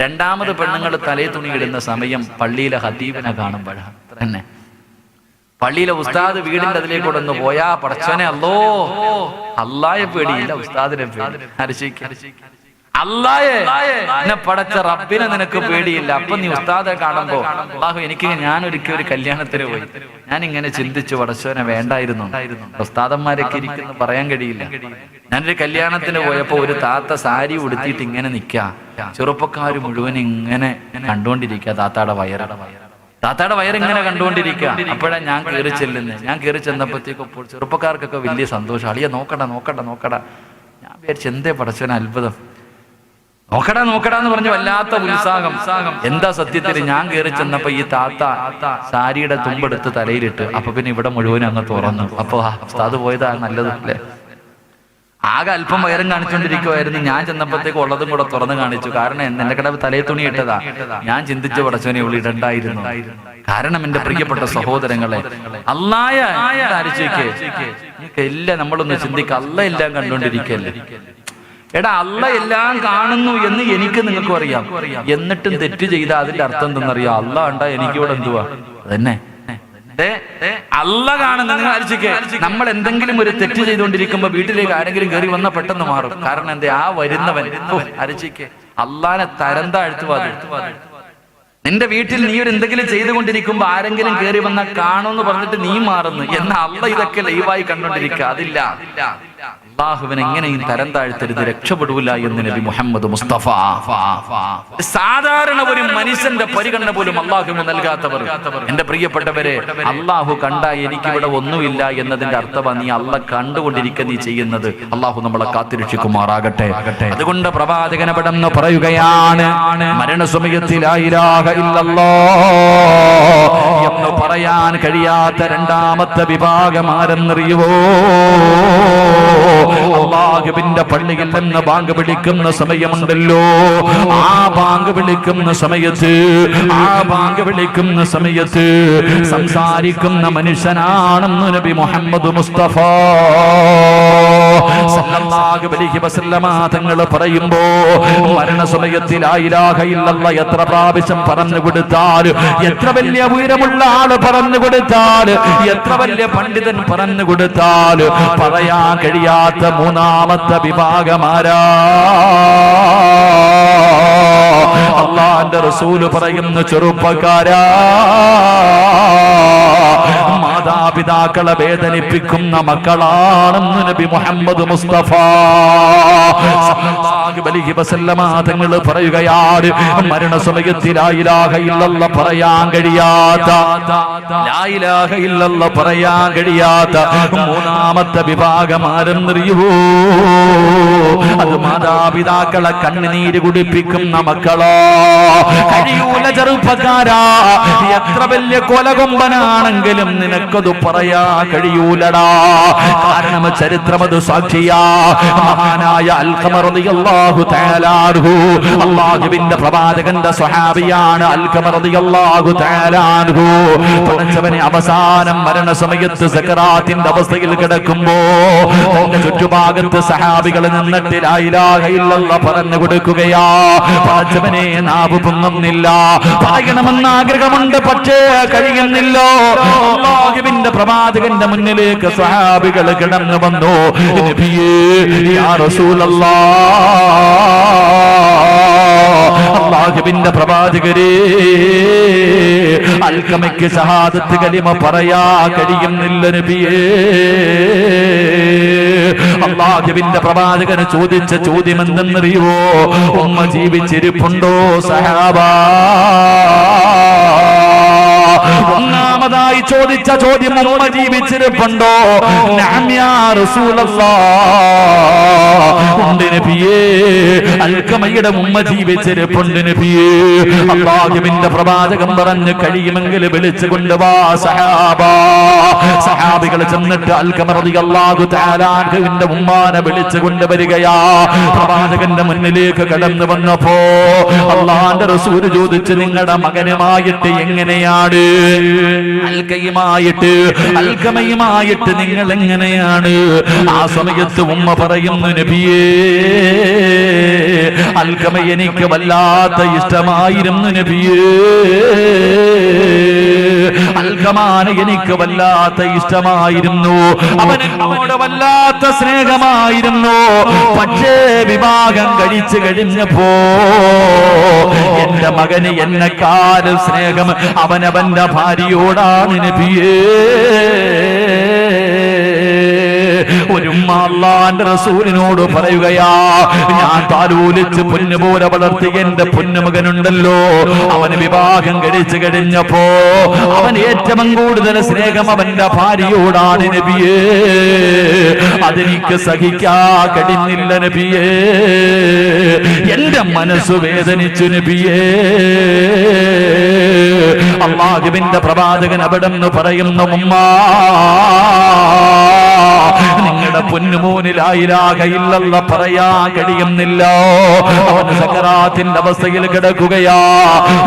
രണ്ടാമത് പെണ്ണുങ്ങൾ തലേ തുണി ഇടുന്ന സമയം പള്ളിയിലെ ഹദീബിനെ കാണുമ്പോഴാണ്. തന്നെ പള്ളിയിലെ ഉസ്താദ് വീടിന്റെ അതിലേക്കൂടെ ഒന്ന് പോയാ പടച്ചോനെ അല്ലായെ പേടിയില്ല, ഉസ്താദിനെ പേടി. അല്ലായെ എന്നെ പടച്ച റബ്ബിനെ നിനക്ക് പേടിയില്ല. അപ്പൊ നീ ഉസ്താദെ കാണുമ്പോ അല്ലാഹു ഞാനൊരിക്കൽ ഒരു കല്യാണത്തിന് പോയി, ഞാൻ ഇങ്ങനെ ചിന്തിച്ചു പടച്ചോനെ വേണ്ടായിരുന്നു, ഉസ്താദന്മാരൊക്കെ ഇരിക്കുന്നു പറയാൻ കഴിയില്ല. ഞാനൊരു കല്യാണത്തിന് പോയപ്പോ ഒരു താത്ത സാരി ഉടുത്തിട്ട് ഇങ്ങനെ നിക്കാ, ചെറുപ്പക്കാര് മുഴുവൻ ഇങ്ങനെ കണ്ടുകൊണ്ടിരിക്കുക, താത്താടെ വയറിങ്ങനെ കണ്ടുകൊണ്ടിരിക്കുക. അപ്പോഴാണ് ഞാൻ കയറി ചെല്ലുന്നത്. ഞാൻ കയറി ചെന്നപ്പോഴത്തേക്കും ചെറുപ്പക്കാർക്കൊക്കെ വലിയ സന്തോഷം. അളിയ നോക്കടാ ഞാൻ വിചാരിച്ചു എന്തേ പടച്ചോനെ അത്ഭുതം, നോക്കടാ എന്ന് പറഞ്ഞു വല്ലാത്ത ഉത്സാഹം. എന്താ സത്യത്തിൽ ഞാൻ കയറി ചെന്നപ്പോ ഈ താത്ത സാരിയുടെ തുമ്പെടുത്ത് തലയിലിട്ട്. അപ്പൊ പിന്നെ ഇവിടെ മുഴുവൻ അങ്ങ് തുറന്നു. അപ്പൊ ഉസ്താദ് പോയതാ നല്ലത് അല്ലേ. ആകെ അല്പം വയറും കാണിച്ചുകൊണ്ടിരിക്കുവായിരുന്നു. ഞാൻ ചെന്നപ്പോഴത്തേക്ക് ഉള്ളതും കൂടെ തുറന്നു കാണിച്ചു. കാരണം എന്റെ കട തലയിൽ തുണി ഇട്ടതാ. ഞാൻ ചിന്തിച്ചു പടച്ചോനെ ഇവിടെ ഇടണ്ടായിരുന്നു. കാരണം എന്റെ പ്രിയപ്പെട്ട സഹോദരങ്ങളെ, അല്ലായ എല്ലാം നമ്മളൊന്ന് ചിന്തിക്കുക. അല്ല എല്ലാം കണ്ടുകൊണ്ടിരിക്കല്ലേ. എടാ അല്ല എല്ലാം കാണുന്നു എന്ന് എനിക്ക് നിങ്ങൾക്കും അറിയാം. എന്നിട്ടും തെറ്റ് ചെയ്ത അതിന്റെ അർത്ഥം എന്തെന്നറിയാം. അല്ല കണ്ടാ എനിക്കിവിടെ എന്തുവാ അതന്നെ. അല്ല കാണുന്ന നിങ്ങൾ ആലോചിക്കേ, നമ്മൾ എന്തെങ്കിലും ഒരു തെറ്റ് ചെയ്തുകൊണ്ടിരിക്കുമ്പോ വീട്ടിലേക്ക് ആരെങ്കിലും കയറി വന്നാൽ പെട്ടെന്ന് മാറും. കാരണം എന്താ, ആ വരുന്നവൻ ആലോചിക്കേ അള്ളാനെ തരം താഴ്ത്തുവാതെ. നിന്റെ വീട്ടിൽ നീ ഒരു എന്തെങ്കിലും ചെയ്തുകൊണ്ടിരിക്കുമ്പോ ആരെങ്കിലും കയറി വന്നാൽ കാണുമെന്ന് പറഞ്ഞിട്ട് നീ മാറുന്നു. എന്നാൽ അല്ല ഇതൊക്കെ ലൈവായി കണ്ടോണ്ടിരിക്കുക. അതില്ല, അല്ലാഹുവിനെ എങ്ങനെയും തരം താഴ്ത്തരുത്, രക്ഷപ്പെടൂല എന്ന് നബി മുഹമ്മദ് മുസ്തഫ. സാധാരണ ഒരു മനുഷ്യന്റെ പരിഗണന പോലും അല്ലാഹുവിന് നൽകാത്തവർ. എന്റെ പ്രിയപ്പെട്ടവരെ, അല്ലാഹു കണ്ട എനിക്കിവിടെ ഒന്നുമില്ല എന്നതിന്റെ അർത്ഥമാണ് നീ അല്ല കണ്ടുകൊണ്ടിരിക്കുക നീ ചെയ്യുന്നത്. അല്ലാഹു നമ്മളെ കാത്തിരക്ഷിക്കുമാറാകട്ടെ. അതുകൊണ്ട് പ്രവാചകൻ പെട്ടെന്ന് പറയുകയാണ്, മരണസമയത്തിൽ ലാ ഇലാഹ ഇല്ലല്ലാഹ് എന്ന് പറയാൻ കഴിയാത്ത രണ്ടാമത്തെ വിഭാഗം ആരെന്നറിയുവോ? അല്ലാഹുവിന്റെ പള്ളിയിൽ നിന്ന് ബാങ്ക് വിളിക്കുന്ന സമയമുണ്ടല്ലോ, ആ ബാങ്ക് വിളിക്കുന്ന സമയത്ത് സംസാരിക്കുന്ന മനുഷ്യനാണെന്ന് നബി മുഹമ്മദ് മുസ്തഫ സല്ലല്ലാഹു അലൈഹി വസല്ലമ തങ്ങൾ പറയുമ്പോ, മരണസമയത്ത് ലാ ഇലാഹ ഇല്ലല്ലാഹ് എത്ര പ്രാവശ്യം പറഞ്ഞു കൊടുത്താൽ, എത്ര വലിയ ഉയരമുള്ള ആള് പറഞ്ഞു കൊടുത്താൽ, എത്ര വലിയ പണ്ഡിതൻ പറഞ്ഞു കൊടുത്താൽ പറയാൻ കഴിയാത്ത മൂന്നാമത്തെ വിഭാഗമാരാ? അല്ലാഹുവിന്റെ റസൂൽ പറയുന്നു, ചെറുപ്പക്കാരാ, മാതാപിതാക്കളെ വേദനിപ്പിക്കുന്ന മക്കളാണെന്ന് നബി മുഹമ്മദ് മുസ്തഫ സല്ലല്ലാഹു അലൈഹി വസല്ലമ തങ്ങൾ പറയുകയാണ്, മരണസമയത്ത് ലാ ഇലാഹ ഇല്ലല്ലാഹ് പറയാൻ കഴിയാത്ത മൂന്നാമത്തെ വിഭാഗം ആരെന്നറിയുവോ? അത് മാതാപിതാക്കളെ കണ്ണുനീര് കുടിപ്പിക്കുന്ന മക്കളോ. കഴിയൂല ചെറുപ്പക്കാരാ, എത്ര വലിയ കൊലകൊമ്പനാണെങ്കിലും നിനക്കത് പറയാ കഴിയൂലടാ. കാരണം ചരിത്രം അത് സാക്ഷിയാ. മഹാനായ അൽഖമ റളിയല്ലാഹു തആല അൻഹു, അല്ലാഹുവിന്റെ പ്രവാചകന്റെ സ്വഹാബിയാണ് അൽഖമ റളിയല്ലാഹു തആല അൻഹു. പടച്ചവനെ അവസാനം മരണസമയത്ത് സക്കറാത്തിന്റെ അവസ്ഥയിൽ കിടക്കുമ്പോ തന്റെ ചുറ്റുഭാഗത്ത് സഹാബികൾ നിന്നിട്ട് ലാ ഇലാഹ ഇല്ലല്ലാഹ് പറഞ്ഞു കൊടുക്കുകയാ. പടച്ചവനെ നാവ് പൊങ്ങുന്നില്ല, പറയണമെന്ന് ആഗ്രഹമുണ്ട്, പക്ഷേ കഴിയുന്നില്ല. അല്ലാഹുവിന്റെ പ്രവാചകന്റെ മുന്നിലേക്ക് സ്വഹാബികൾ കിടന്നു വന്നു. നബിയേ, യാ റസൂലല്ലാഹ്, അല്ലാഹുവിന്റെ പ്രവാചകരേ, അൽഖമയ്ക്ക് ഷഹാദത്ത് കലിമ പറയാ കഴിയുന്നില്ല നബിയേ. അല്ലാഹുവിന്റെ പ്രവാചകന് ചോദിച്ച ചോദ്യം എന്തെന്നറിയോ? ഉമ്മ ജീവിച്ചിരിപ്പുണ്ടോ സഹാബാ? ഒന്നാമതായി ചോദിച്ച ചോദ്യം, ഉമ്മ ജീവിച്ചിരിപ്പുണ്ടോ? നഅം യാ റസൂലല്ലാഹ്, ഉണ്ട് നബിയേ. അൽഖമയുടെ ഉമ്മ ജീവിച്ചിരിപ്പുണ്ട് നബിയേ. അല്ലാഹുവിന്റെ പ്രവാചകൻ പറഞ്ഞു, കഴിയുമെങ്കിൽ വിളിച്ചു കൊണ്ടുവാ സഹാബാ. സഹാബികൾ ചെന്നിട്ട് അൽഖമ റളിയല്ലാഹു തആല അൻഹുവിന്റെ ഉമ്മാനെ വിളിച്ചു കൊണ്ടുവരികയാ. പ്രവാചകന്റെ മുന്നിലേക്ക് കടന്നു വന്നപ്പോ അല്ലാഹുവിന്റെ റസൂൽ ചോദിച്ചു, നിങ്ങളുടെ മകനുമായിട്ട് എങ്ങനെയാണ്? അൽഖമയുമായിട്ട് നിങ്ങൾ എങ്ങനെയാണ്? ആ സമയത്ത് ഉമ്മ പറയുന്നു, നബിയേ, അൽഖമ എനിക്ക് വല്ലാത്ത ഇഷ്ടമായിരുന്നു നബിയേ, അൽഖമാന് എനിക്ക് വല്ലാത്ത ഇഷ്ടമായിരുന്നു, അവനോട് വല്ലാത്ത സ്നേഹമായിരുന്നു. പക്ഷേ വിവാഹം കഴിച്ചു കഴിഞ്ഞപ്പോ എന്റെ മകന് എന്നെക്കാളും സ്നേഹം അവനവന്റെ ഭാര്യയോടാണ് നബിയേ. ഒരു അല്ലാഹുവിന്റെ റസൂലിനോട് പറയുകയാ, ഞാൻ താലോലിച്ച് പൊന്നുപോലെ വളർത്തിയ എന്റെ പൊന്നുമകനുണ്ടല്ലോ, അവന് വിവാഹം കഴിച്ചു കഴിഞ്ഞപ്പോ അവൻ ഏറ്റവും കൂടുതൽ സ്നേഹം അവന്റെ ഭാര്യയോടാണ് നബിയേ. അതെനിക്ക് സഹിക്കാ കഴിഞ്ഞില്ല നബിയേ, എന്റെ മനസ്സ് വേദനിച്ചു നബിയേ. അല്ലാഹുവിന്റെ പ്രവാചകൻ അവിടെന്ന് പറയുന്നു, ഉമ്മ നിങ്ങളുടെ പൊന്നുമോനിൽ ലാ ഇലാഹ ഇല്ലല്ലാഹ് പറയാൻ കഴിയുന്നില്ല, അവന് സക്കറാത്തിന്റെ അവസ്ഥയിൽ കിടക്കുകയാ.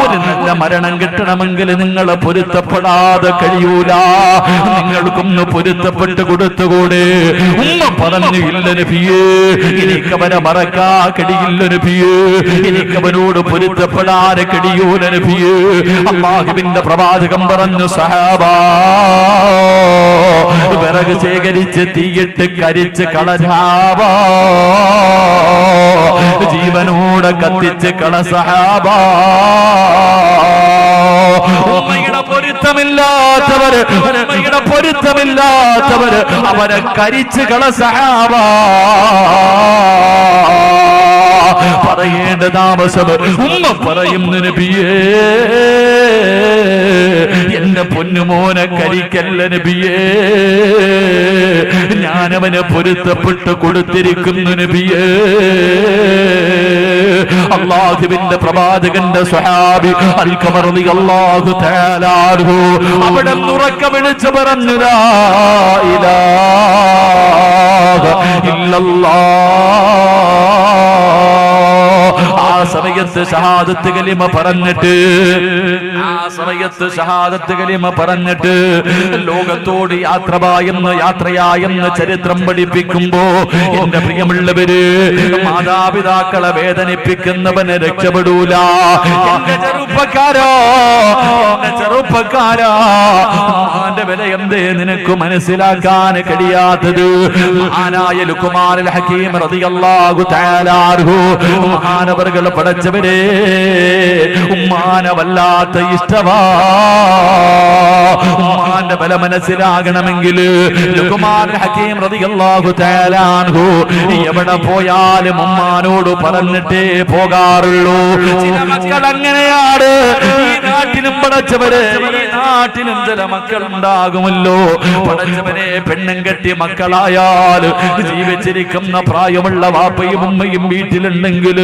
ഒരു നല്ല മരണം കിട്ടണമെങ്കിൽ നിങ്ങൾ പൊരുത്തപ്പെടാതെ കഴിയൂല, നിങ്ങൾക്കൊന്ന് പൊരുത്തപ്പെട്ട് കൊടുത്തുകൂടെ? ഉമ്മ പറഞ്ഞു, ഇല്ല നബിയേ, എനിക്കവനെ മറക്കാ കഴിയില്ല നബിയേ, എനിക്കവനോട് പൊരുത്തപ്പെടാതെ കഴിയൂല നബിയേ. അല്ലാഹുവിന്റെ പ്രവാചകൻ പറഞ്ഞു, സഹാബാ വിറക് ശേഖരിച്ച് തീയിട്ട് കരിച്ച് കളഞ്ഞാവാ, ജീവനോടെ കത്തിച്ച് കള സഹാബാ. ഉമ്മയുടെ പൊരുത്തമില്ലാത്തവര്, ഉമ്മയുടെ പൊരുത്തമില്ലാത്തവര് അവരെ കരിച്ച് കള സഹാബാ. പറയേണ്ട താമസം ഉമ്മ പറയുന്നു, നബിയേ എന്റെ പൊന്നുമോനെ കരിക്കല്ല നബിയേ, ഞാനവന് പൊരുത്തപ്പെട്ട് കൊടുത്തിരിക്കുന്നു നബിയേ. അല്ലാഹുവിന്റെ പ്രവാചകന്റെ സ്വഹാബി അൽഖമ റളിയല്ലാഹു തആല അൻഹു അവിടെ ഉറക്കെ വിളിച്ചു പറഞ്ഞു, ലാ ഇലാഹ ഇല്ലല്ലാഹ്. ആ സമയത്ത് ഷഹാദത്ത് കലിമ പറഞ്ഞിട്ട്, ആ സമയത്ത് ഷഹാദത്ത് കലിമ പറഞ്ഞിട്ട് ലോകത്തോട് യാത്രയായെന്ന് ചരിത്രം പഠിപ്പിക്കുമ്പോ, എന്റെ പ്രിയമുള്ളവര്, മാതാപിതാക്കളെ വേദനിപ്പിക്കുന്നവന് രക്ഷപ്പെടൂല. എന്റെ ചെറുപ്പക്കാരാ, ഉമ്മാന്റെ വില എന്തേ നിനക്ക് മനസ്സിലാക്കാൻ കഴിയാത്തത്? മഹാനായ ലുഖ്മാനുൽ ഹകീം റളിയല്ലാഹു തആല അൻഹു മഹാനവർകൾ പഠിച്ചവരെ, ഉമ്മാനെ വല്ലാത്ത ഇഷ്ടമാ. ഉമ്മാന്റെ വില മനസ്സിലാകണമെങ്കിൽ ലുഖ്മാനുൽ ഹകീം റളിയല്ലാഹു തആല അൻഹു എവിടെ പോയാലും ഉമ്മാനോട് പറഞ്ഞിട്ടേ പോകാറുള്ളൂ. ചില മക്കൾ അങ്ങനെയാണ്. ഈ നാട്ടിലും പഠിച്ചവരെ, ഈ നാട്ടിലും ചില മക്കൾ ഉണ്ടാകുമല്ലോ. പഠിച്ചവരെ, പെണ്ണും കെട്ടി മക്കളായാൽ ജീവിച്ചിരിക്കുന്ന പ്രായമുള്ള വാപ്പയും ഉമ്മയും വീട്ടിലുണ്ടെങ്കിൽ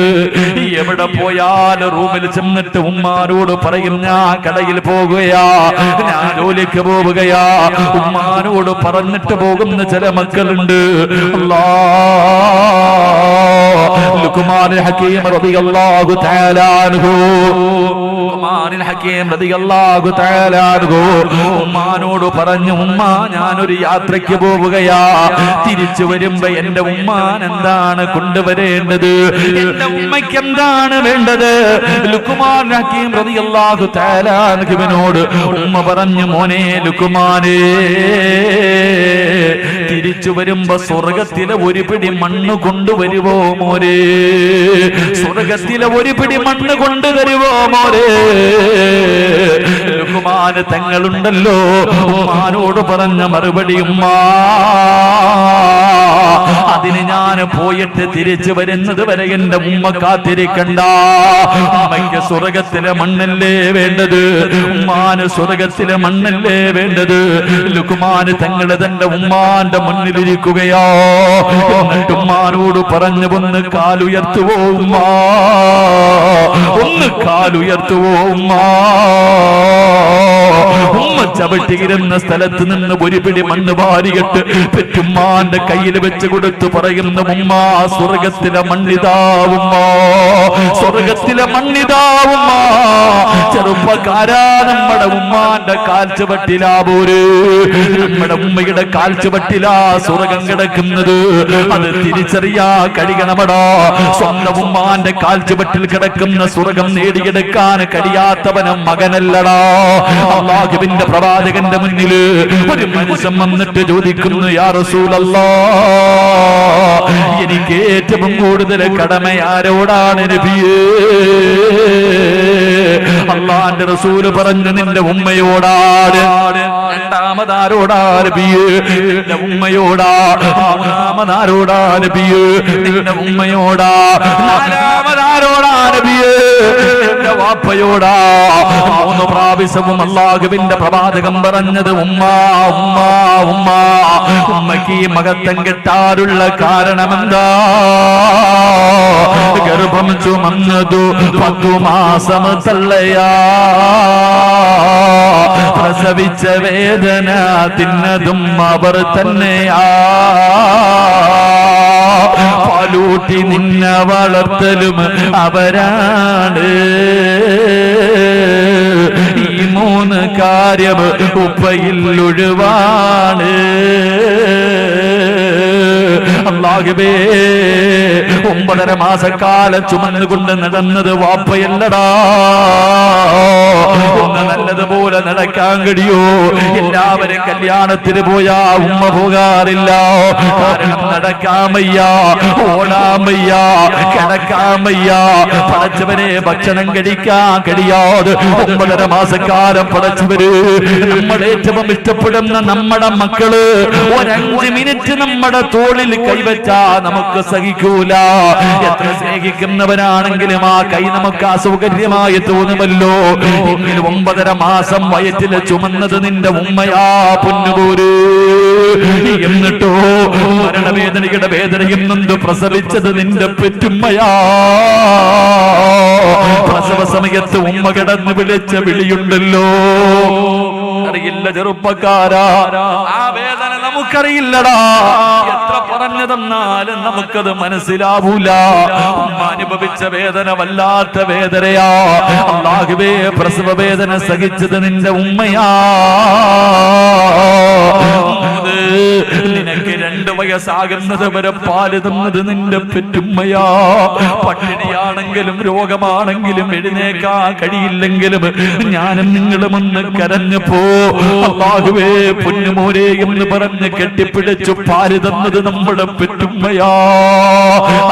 എവിടെ പോയാലും റൂമിൽ ചെന്നിട്ട് ഉമ്മാനോട് പറയും, ഞാൻ കടയിൽ പോകുകയാ, ഞാൻ ജോലിക്ക് പോവുകയാ. ഉമ്മാനോട് പറഞ്ഞിട്ട് പോകുന്ന ചില മക്കളുണ്ട്. ലുഖ്മാനുൽ ഹകീം റളിയല്ലാഹു തആല അൻഹു, ലുഖ്മാനുൽ ഹകീം റളിയല്ലാഹു തആല അൻഹു ഉമ്മാനോട് പറഞ്ഞു, ഉമ്മ ഞാനൊരു യാത്രയ്ക്ക് പോവുകയാ, തിരിച്ചു വരുമ്പോ എന്റെ ഉമ്മാൻ എന്താണ് കൊണ്ടുവരേണ്ടത്, എന്റെ ഉമ്മയ്ക്ക് എന്താണ് വേണ്ടത്? ലുഖ്മാനുൽ ഹകീം റളിയല്ലാഹു തആല അൻഹുവിനോട് ഉമ്മ പറഞ്ഞു, മോനെ ലുഖ്മാനേ, തിരിച്ചു വരുമ്പോ സ്വർഗത്തിലെ ഒരു പിടി മണ്ണ് കൊണ്ടുവരുവോ മോനെ? സ്വർഗത്തിലെ ഒരു പിടി മണ്ണ് കൊണ്ടുവരുവോ മോനെ? ലുഖ്മാന് തങ്ങളുണ്ടല്ലോ, ഉമ്മാനോട് പറഞ്ഞ മറുപടി, ഉമ്മാ അതിന് ഞാൻ പോയിട്ട് തിരിച്ചു വരുന്നത് വരെ എന്റെ ഉമ്മ കാത്തിരിക്കണ്ട. ഉമ്മയ്ക്ക് സ്വർഗത്തിലെ മണ്ണല്ലേ വേണ്ടത്, ഉമ്മാന് സ്വർഗത്തിലെ മണ്ണല്ലേ വേണ്ടത്. ലുഖ്മാന് തങ്ങൾ തന്റെ ഉമ്മാന്റെ മുന്നിലിരിക്കുകയോ, എന്നിട്ട് ഉമ്മാനോട് പറഞ്ഞു, ഒന്ന് കാലുയർത്തുവോ ഉമ്മ, ഒന്ന് കാലുയർത്തുവോ ഉമ്മ. ഉമ്മ ചവിട്ടിയിരുന്ന സ്ഥലത്ത് നിന്ന് ഒരു പിടി മണ്ണ് വാരിയിട്ട് പെറ്റുമ്മാന്റെ കയ്യിൽ വെച്ച് കൊടുത്തു പറയുന്നു, ഉമ്മ സ്വർഗത്തിലെ മണ്ണിതാവുമ്മ, സ്വർഗത്തിലെ മണ്ണിതാവുമ്മ. ചെറുപ്പക്കാരാ, നമ്മുടെ ഉമ്മാന്റെ കാൽച്ചുവട്ടിലാ പോര്, നമ്മുടെ ഉമ്മയുടെ കാൽച്ചുവട്ടിലാ സ്വർഗം കിടക്കുന്നത്. അത് തിരിച്ചറിയാ കഴിയണമടാ. സ്വന്തം ഉമ്മാന്റെ കാൽച്ചുവട്ടിൽ കിടക്കുന്ന സ്വർഗം നേടിയെടുക്കാൻ കഴിയാത്തവനും മകനല്ലടാ. അല്ലാഹുവിന്റെ പ്രവാചകന്റെ മുന്നിൽ ഒരു മനുഷ്യൻ വന്നിട്ട് ചോദിക്കുന്നു, യാ റസൂലല്ലാഹ്, എനിക്ക് ഏറ്റവും കൂടുതൽ കടമ ആരോടാണ് നബിയേ? അല്ലാഹുവിന്റെ റസൂല് പറഞ്ഞു, നിന്റെ ഉമ്മയോടാണ്. രണ്ടാമതാരോടാ നബിയേ? നിന്റെ ഉമ്മയോടാ. മൂന്നാമതാരോടാ നബിയേ? നിന്റെ ഉമ്മയോടാ. നാലാമതാരോടാ നബിയേ? നിന്റെ വാപ്പയോടാ. 3 പ്രാവശ്യവും അല്ലാഹുവിന്റെ പ്രവാചകം പറഞ്ഞത് ഉമ്മ ഉമ്മ ഉമ്മ. ഉമ്മക്ക് ഈ മഹത്വം കിട്ടാനുള്ള കാരണമെന്താ? ഗർഭം ചുമന്നതു 10 മാസം തള്ളയാ, പ്രസവിച്ച വേദന തിന്നതും അവർ തന്നെയാ, പാലൂട്ടി നിന്നെ വളർത്തലും അവരാണ്. ഈ 3 കാര്യം ഉപ്പയിൽ ഒഴിവാണ്. അല്ലാഹുവേ, 9.5 മാസക്കാലം ചുമന്നുകൊണ്ട് നടന്നത് വാപ്പയല്ലടാ. ഒന്ന് നല്ലതുപോലെ നടക്കാൻ കഴിയോ? എല്ലാവരും കല്യാണത്തിന് പോയാ ഉമ്മ പോകാറില്ല. കാരണം നടക്കാൻ വയ്യ, ഓടാൻ വയ്യ, കിടക്കാൻ വയ്യ. പടച്ചവനെ ഭക്ഷണം കഴിക്കാൻ കഴിയാതെ 9.5 മാസക്കാലം പടച്ചവര് നമ്മൾ ഏറ്റവും ഇഷ്ടപ്പെടുന്ന നമ്മുടെ മക്കള് 5 മിനിറ്റ് നമ്മുടെ തോളിൽ കൈവച്ചാ നമുക്ക് സഹിക്കൂല. എത്ര സ്നേഹിക്കുന്നവരാണെങ്കിലും ആ കൈ നമുക്ക് അസൗകര്യമായി തോന്നുമല്ലോ. എങ്കിലും 9.5 മാസം വയറ്റിൽ ചുമന്നത് നിന്റെ ഉമ്മയാ പൊന്നുപോര്. എന്നിട്ടോ മരണവേദനയുടെ വേദനയും നൊന്ത് പ്രസവിച്ചത് നിന്റെ പെറ്റുമ്മയാ. പ്രസവ സമയത്ത് ഉമ്മ കിടന്ന് വിളിച്ച വിളിയുണ്ടല്ലോ, അറിയില്ല ചെറുപ്പക്കാരാ, ആ വേദന നമുക്കറിയില്ലടാ. എത്ര പറഞ്ഞു തന്നാലും നമുക്കത് മനസ്സിലാവൂല. ഉമ്മ അനുഭവിച്ച വേദന വല്ലാത്ത വേദനയാ. അല്ലാഹുവേ, പ്രസവ വേദന സഹിച്ചത് നിന്റെ ഉമ്മയാ. നിനക്ക് 2 വയസ്സാകുന്നത് വരെ പാല് തന്നത് നിന്റെ പെറ്റുമ്മയാ. പട്ടിണിയാണെങ്കിലും രോഗമാണെങ്കിലും എഴുന്നേക്കാൻ കഴിയില്ലെങ്കിലും ഞാനും നിങ്ങളും ഒന്ന് കരഞ്ഞപ്പോ അല്ലാഹുവേ പൊന്നുമോനെ എന്ന് പറഞ്ഞ് കെട്ടിപ്പിടിച്ചു പാല് തന്നത് നമ്മുടെ പെറ്റുമ്മയാ.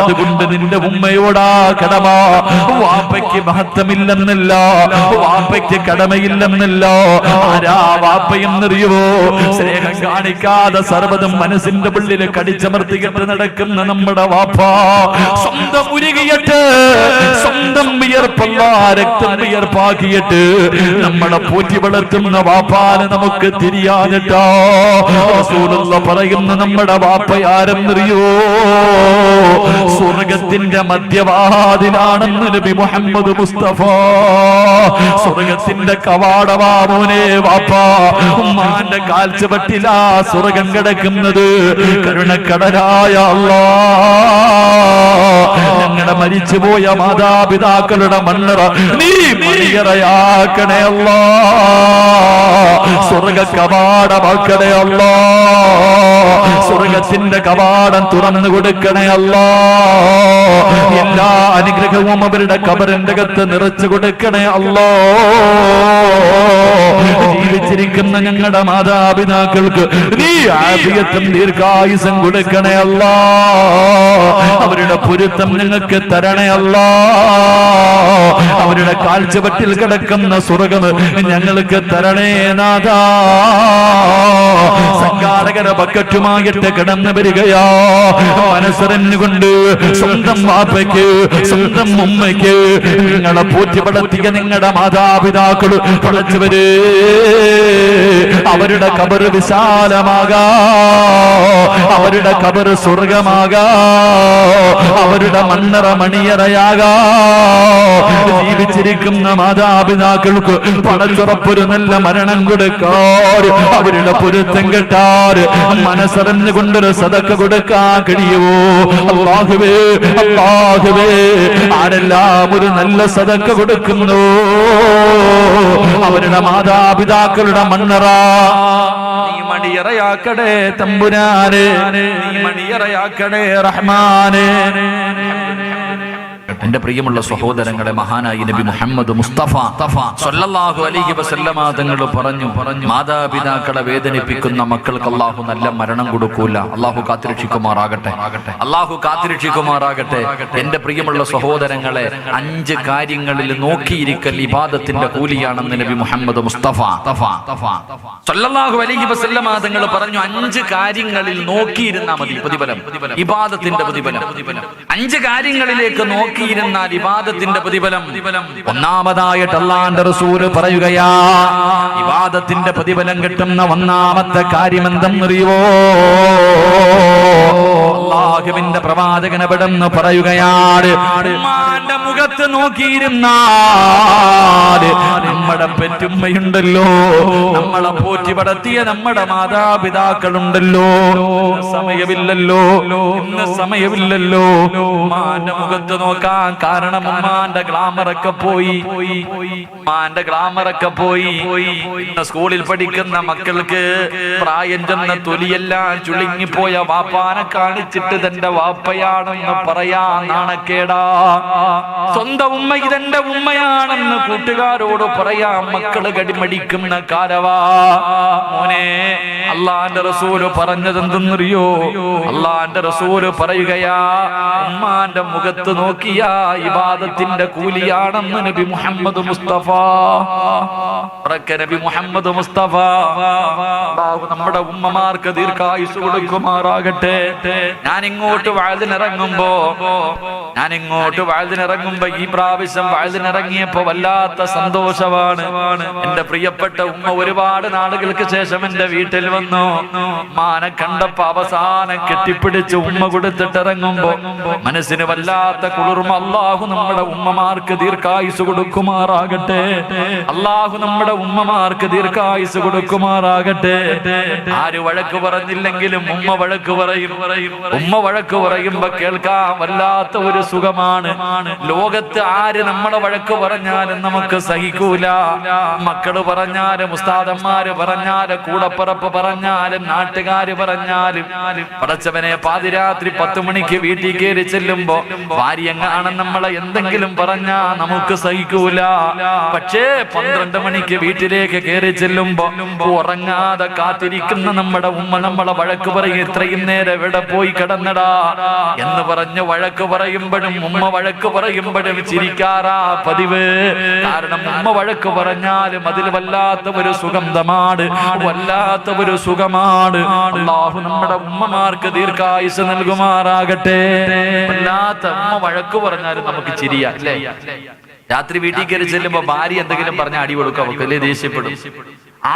അതുകൊണ്ട് നിന്റെ ഉമ്മയോടാ കടമ. വാപ്പയ്ക്ക് മഹത്വമില്ലെന്നല്ല, വാപ്പയ്ക്ക് കടമയില്ലെന്നല്ല. ആരാ വാപ്പയെന്നറിയുവോ? സ്നേഹം കാണിക്കാതെ സർവ്വതും മനസ്സിന്റെ ഉള്ളില് കടിച്ചമർത്തിയിട്ട് നടക്കുന്ന നമ്മുടെ വാപ്പ. സ്വന്തം ഉരുകിയിട്ട് സ്വന്തം വിയർപ്പല്ല രക്തം വിയർപ്പാക്കിയിട്ട് നമ്മളെ പോറ്റി വളർത്തുന്ന വാപ്പാന് നമുക്ക് തിരിയാനിട്ടോ. റസൂലുള്ള പറയുന്ന നമ്മുടെ വാപ്പയാരെന്നറിയോ? സ്വർഗത്തിന്റെ മധ്യവാതിലാണെന്ന് നബി മുഹമ്മദ് മുസ്തഫ. സ്വർഗത്തിന്റെ കവാടവാമോനെ വാപ്പ. ഉമ്മാന്റെ കാൽച്ചുവട്ടിലാ സ്വർഗം കിടക്കുന്നത്. കരുണക്കടലായ അല്ലാഹ്, ഞങ്ങളുടെ മരിച്ചുപോയ മാതാപിതാക്കളുടെ മണ്ണറ നീ മണിയറയാക്കണേ അല്ലാഹ്. സ്വർഗ കവാടമാക്കണേ അല്ലാഹ്. സ്വർഗത്തിന്റെ കവാടം തുറന്നു കൊടുക്കണേ അല്ലാഹ്. എല്ലാ അനുഗ്രഹവും അവരുടെ ഖബറിന്റെ അകത്ത് നിറച്ചു കൊടുക്കണേ അല്ലാഹ്. ജീവിച്ചിരിക്കുന്ന ഞങ്ങളുടെ മാതാപിതാക്കൾക്ക് നീ ആഫിയത്തും ദീർഘായുസ്സും കൊടുക്കണേ അല്ലാഹ്. അവരുടെ പൊരുത്തം ഞങ്ങൾക്ക് തരണേ അല്ലാഹ്. അവരുടെ കാൽച്ചുവട്ടിൽ കിടക്കുന്ന സ്വർഗം ഞങ്ങൾക്ക് തരണേ നാഥാ. സംഘാടകര ബക്കറ്റുമായിട്ട് കിടന്നു വരികയാ. മനസ്സറിഞ്ഞുകൊണ്ട് സ്വന്തം വാപ്പയ്ക്ക് സ്വന്തം ഉമ്മയ്ക്ക് നിങ്ങളെ പോറ്റി വളർത്തിയ നിങ്ങളുടെ മാതാപിതാക്കള് പടച്ചവര് അവരുടെ ഖബർ വിശാലമാകാ, അവരുടെ ഖബർ സ്വർഗമാകാ, അവരുടെ മണ്ണറ മണിയറയാകാ. ജീവിച്ച വെച്ചിരിക്കുന്ന മാതാപിതാക്കൾക്ക് പടച്ചുറപ്പൊരു നല്ല മരണം കൊടുക്കാർ, അവരുടെ പൊരുത്തം കെട്ടാർ, മനസ്സറിഞ്ഞുകൊണ്ടൊരു സദക്ക കൊടുക്കാൻ കഴിയുമോ? അല്ലാഹുവേ, അല്ലാഹുവേ, ആരെല്ലാം ഒരു നല്ല സദക്ക കൊടുക്കുന്നു അവരുടെ മാതാപിതാക്കളുടെ മണ്ണറ നീ മണിയറയാക്കടേ തമ്പുരാനെ, നീ മണിയറയാക്കടേ റഹ്മാനെ. എന്റെ പ്രിയമുള്ള സഹോദരങ്ങളെ, മഹാനായി നബി മുഹമ്മദ് മുസ്തഫ സല്ലല്ലാഹു അലൈഹി വസല്ലമ തങ്ങൾ പറഞ്ഞു, മാതാപിതാക്കളെ വേദനിപ്പിക്കുന്ന മക്കൾക്ക് അല്ലാഹു നല്ല മരണം കൊടുക്കൂല. അല്ലാഹു കാത്തിരക്ഷിക്കുമാറാകട്ടെ, അല്ലാഹു കാത്തിരക്ഷിക്കുമാറാകട്ടെ. എന്റെ പ്രിയമുള്ള സഹോദരങ്ങളെ, 5 കാര്യങ്ങളിൽ നോക്കിയിരിക്കൽ ഇബാദത്തിന്റെ കൂലിയാണെന്ന് നബി മുഹമ്മദ് മുസ്തഫ സല്ലല്ലാഹു അലൈഹി വസല്ലമ തങ്ങൾ പറഞ്ഞു. 5 കാര്യങ്ങളിൽ നോക്കിയിരുന്നാൽ മതി പ്രതിഫലം, ഇബാദത്തിന്റെ പ്രതിഫലം. 5 കാര്യങ്ങളിലേക്ക് നോക്കിയിരുന്നാൽ ഇബാദത്തിന്റെ പ്രതിഫലം. ഒന്നാമതായിട്ട് അല്ലാഹുവിന്റെ റസൂല് പറയുകയാ, ഇബാദത്തിന്റെ പ്രതിഫലം കിട്ടുന്ന ഒന്നാമത്തെ കാര്യം എന്തെന്നറിയുവോ? അല്ലാഹുവിന്റെ പ്രവാചകൻ എവിടെന്ന് പറയുകയാണ്, ഉമ്മാന്റെ മുഖത്ത് നോക്കിയിരുന്നാൽ നമ്മുടെ പെറ്റുമ്മയുണ്ടല്ലോ, നമ്മളെ പോറ്റി വളർത്തിയ നമ്മുടെ മാതാപിതാക്കളുണ്ടല്ലോ, സമയമില്ലല്ലോ, ഇന്ന് സമയമില്ലല്ലോ ഉമ്മാന്റെ മുഖത്ത് നോക്കാൻ. കാരണം ഉമ്മാന്റെ ഗ്ലാമറൊക്കെ പോയി, ഉമ്മാന്റെ ഗ്ലാമറൊക്കെ പോയി. ഇന്ന് സ്കൂളിൽ പഠിക്കുന്ന മക്കൾക്ക് പ്രായം ചെന്ന തൊലിയെല്ലാം ചുളുങ്ങിപ്പോയ വാപ്പാനെ കാണിച്ചിട്ട് തന്റെ വാപ്പയാണെന്ന് പറയാ നാണക്കേടാ. സ്വന്തം ഉമ്മ ഇതെന്റെ ഉമ്മയാണെന്ന് കൂട്ടുകാരോട് പറയാം മക്കള് കടിമടിക്കുന്ന കാലവാ. മോനെ, അല്ലാഹുവിന്റെ റസൂല് പറഞ്ഞതെന്തെന്നറിയോ? അല്ലാഹുവിന്റെ റസൂല് പറയുകയാ, ഉമ്മാന്റെ മുഖത്ത് നോക്കിയ ഇബാദത്തിന്റെ കൂലിയാണെന്ന് നബി മുഹമ്മദ് മുസ്തഫ. നബി മുഹമ്മദ് മുസ്തഫ നമ്മുടെ ഉമ്മമാർക്ക് ദീർഘായുസ് കൊടുക്കുമാറാകട്ടെ. ഞാൻ ഇങ്ങോട്ട് വഅദിനിറങ്ങുമ്പോ ഈ പ്രാവശ്യം വഅദിനിറങ്ങിയപ്പോ വല്ലാത്ത സന്തോഷമാണ്. എന്റെ പ്രിയപ്പെട്ട ഉമ്മ ഒരുപാട് നാളുകൾക്ക് ശേഷം എന്റെ വീട്ടിൽ വന്നു. ഉമ്മാനെ കണ്ടപ്പോ അവസാനം കെട്ടിപ്പിടിച്ച് ഉമ്മ കൊടുത്തിട്ട് ഇറങ്ങുമ്പോ മനസ്സിന് വല്ലാത്ത കുളിർമ. അല്ലാഹു നമ്മുടെ ഉമ്മമാർക്ക് ദീർഘായുസ് കൊടുക്കുമാറാകട്ടെ, അല്ലാഹു നമ്മുടെ ഉമ്മമാർക്ക് ദീർഘായുസ് കൊടുക്കുമാറാകട്ടെ. ആര് വഴക്ക് പറഞ്ഞില്ലെങ്കിലും ഉമ്മ വഴക്ക് പറയും. ഉമ്മ വഴക്ക് പറയുമ്പോ കേൾക്കാൻ വല്ലാത്ത ഒരു സുഖമാണ്. ലോകത്ത് ആര് നമ്മളെ വഴക്ക് പറഞ്ഞാലും നമുക്ക് സഹിക്കൂല. മക്കള് പറഞ്ഞാലും, ഉസ്താദന്മാര് പറഞ്ഞാലും, കൂടപ്പറപ്പ് പറഞ്ഞാലും, നാട്ടുകാര് പറഞ്ഞാലും, പടച്ചവനെ പാതിരാത്രി 10 മണിക്ക് വീട്ടിൽ കയറി ചെല്ലുമ്പോ ഭാര്യങ്ങാണ് നമ്മളെ എന്തെങ്കിലും പറഞ്ഞാ നമുക്ക് സഹിക്കൂല. പക്ഷേ 12 മണിക്ക് വീട്ടിലേക്ക് കയറി ചെല്ലുമ്പോ ഉറങ്ങാതെ കാത്തിരിക്കുന്ന നമ്മുടെ ഉമ്മ നമ്മളെ വഴക്ക് പറയും, ഇത്രയും നേരം എവിടെ പോയി കിടന്നടാ എന്ന് പറഞ്ഞ് വഴക്ക് പറയുമ്പോഴും ഉമ്മ വഴക്ക് പറയുമ്പോഴും ചിരിക്കാറാ പതിവ്. കാരണം ഉമ്മ വഴക്ക് പറഞ്ഞാലും അതിൽ വല്ലാത്ത ഒരു സുഗന്ധമാണ്, വല്ലാത്ത ഒരു സുഖമാണ്. അല്ലാഹു നമ്മുടെ ഉമ്മമാർക്ക് ദീർഘായുസ് നൽകുമാറാകട്ടെ. വല്ലാത്ത ഉമ്മ വഴക്ക് പറഞ്ഞാലും നമുക്ക് ചിരിയാ അല്ലേ? രാത്രി വീട്ടിൽ കയറി ചെല്ലുമ്പോ ഭാര്യ എന്തെങ്കിലും പറഞ്ഞ അടി കൊടുക്കുക, അവക്കല്ലേ ദേഷ്യപ്പെടും.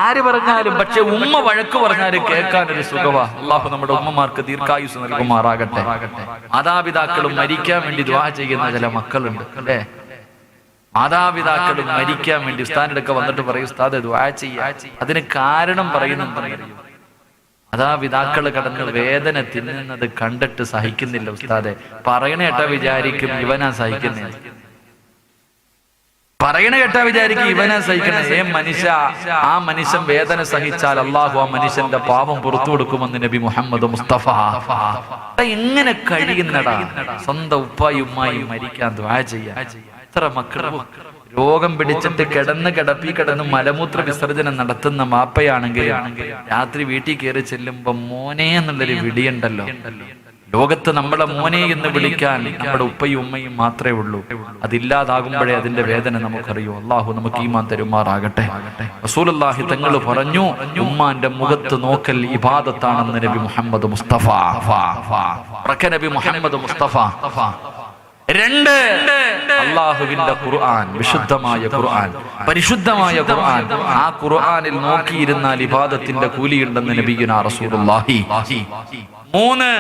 ആര് പറഞ്ഞാലും, പക്ഷെ ഉമ്മ വഴക്ക് പറഞ്ഞാലും കേൾക്കാൻ ഒരു സുഖവാ. അല്ലാഹു നമ്മുടെ ഉമ്മമാർക്ക് ദീർഘായുസ് നൽകുമാറാകട്ടെ. മാതാപിതാക്കളും മരിക്കാൻ വേണ്ടി ദുആ ചെയ്യുന്ന ചില മക്കളുണ്ട് അല്ലേ? മാതാപിതാക്കളും മരിക്കാൻ വേണ്ടി ഉസ്താദിനൊക്കെ വന്നിട്ട് പറയും, ഉസ്താദ് ദുആ ചെയ്യാ. അതിന് കാരണം പറയുന്നുണ്ട്. മാതാപിതാക്കള് കടന്ന് വേദന തിന്നുന്നത് കണ്ടിട്ട് സഹിക്കുന്നില്ല ഉസ്താദെ. പറയണ കേട്ടാ വിചാരിക്കും ഇവനാ സഹിക്കുന്നില്ല, പറയണ കേട്ടാ വിചാരിക്കും ഇവനാ സഹിക്കണേ. മനുഷ്യ, ആ മനുഷ്യൻ വേദന സഹിച്ചാൽ അല്ലാഹു ആ മനുഷ്യന്റെ പാപം പുറത്തു കൊടുക്കുമെന്ന് നബി മുഹമ്മദ് മുസ്തഫ. എങ്ങനെ കഴിയുന്നടാ സ്വന്തം ഉപ്പായും ഉമ്മായും മരിക്കാൻ ദുആ ചെയ്യാൻ? എത്ര മക്കൾ രോഗം പിടിച്ചിട്ട് കിടന്ന് മലമൂത്ര വിസർജനം നടത്തുന്ന മാപ്പയാണെങ്കിൽ രാത്രി വീട്ടിൽ കയറി ചെല്ലുമ്പോ മോനെ എന്നുള്ളൊരു വിളിയുണ്ടല്ലോ. ലോകത്ത് നമ്മളെ മോനെ എന്ന് വിളിക്കാൻ നമ്മുടെ ഉപ്പയും ഉമ്മയും മാത്രമേ ഉള്ളൂ. അതില്ലാതാകുമ്പോഴേ അതിന്റെ വേദന നമുക്കറിയൂ. അല്ലാഹു നമുക്ക് ഈമാൻ തരുമാറാകട്ടെ. റസൂലുള്ളാഹി തങ്ങൾ പറഞ്ഞു, ഉമ്മാന്റെ മുഖത്ത് നോക്കൽ ഇബാദത്താണെന്ന് നബി മുഹമ്മദ് മുസ്തഫ. നബി മുഹമ്മദ് മുസ്തഫ രണ്ട്, അള്ളാഹുവിന്റെ ഖുർആൻ, വിശുദ്ധമായ ഖുർആൻ, പരിശുദ്ധമായ ഖുർആൻ. ആ ഖുർആനിൽ നോക്കിയിരുന്നാൽ ഇബാദത്തിന്റെ കൂലിയുണ്ടെന്ന് നബിയുനാ റസൂലുള്ളാഹി. മൂന്ന്,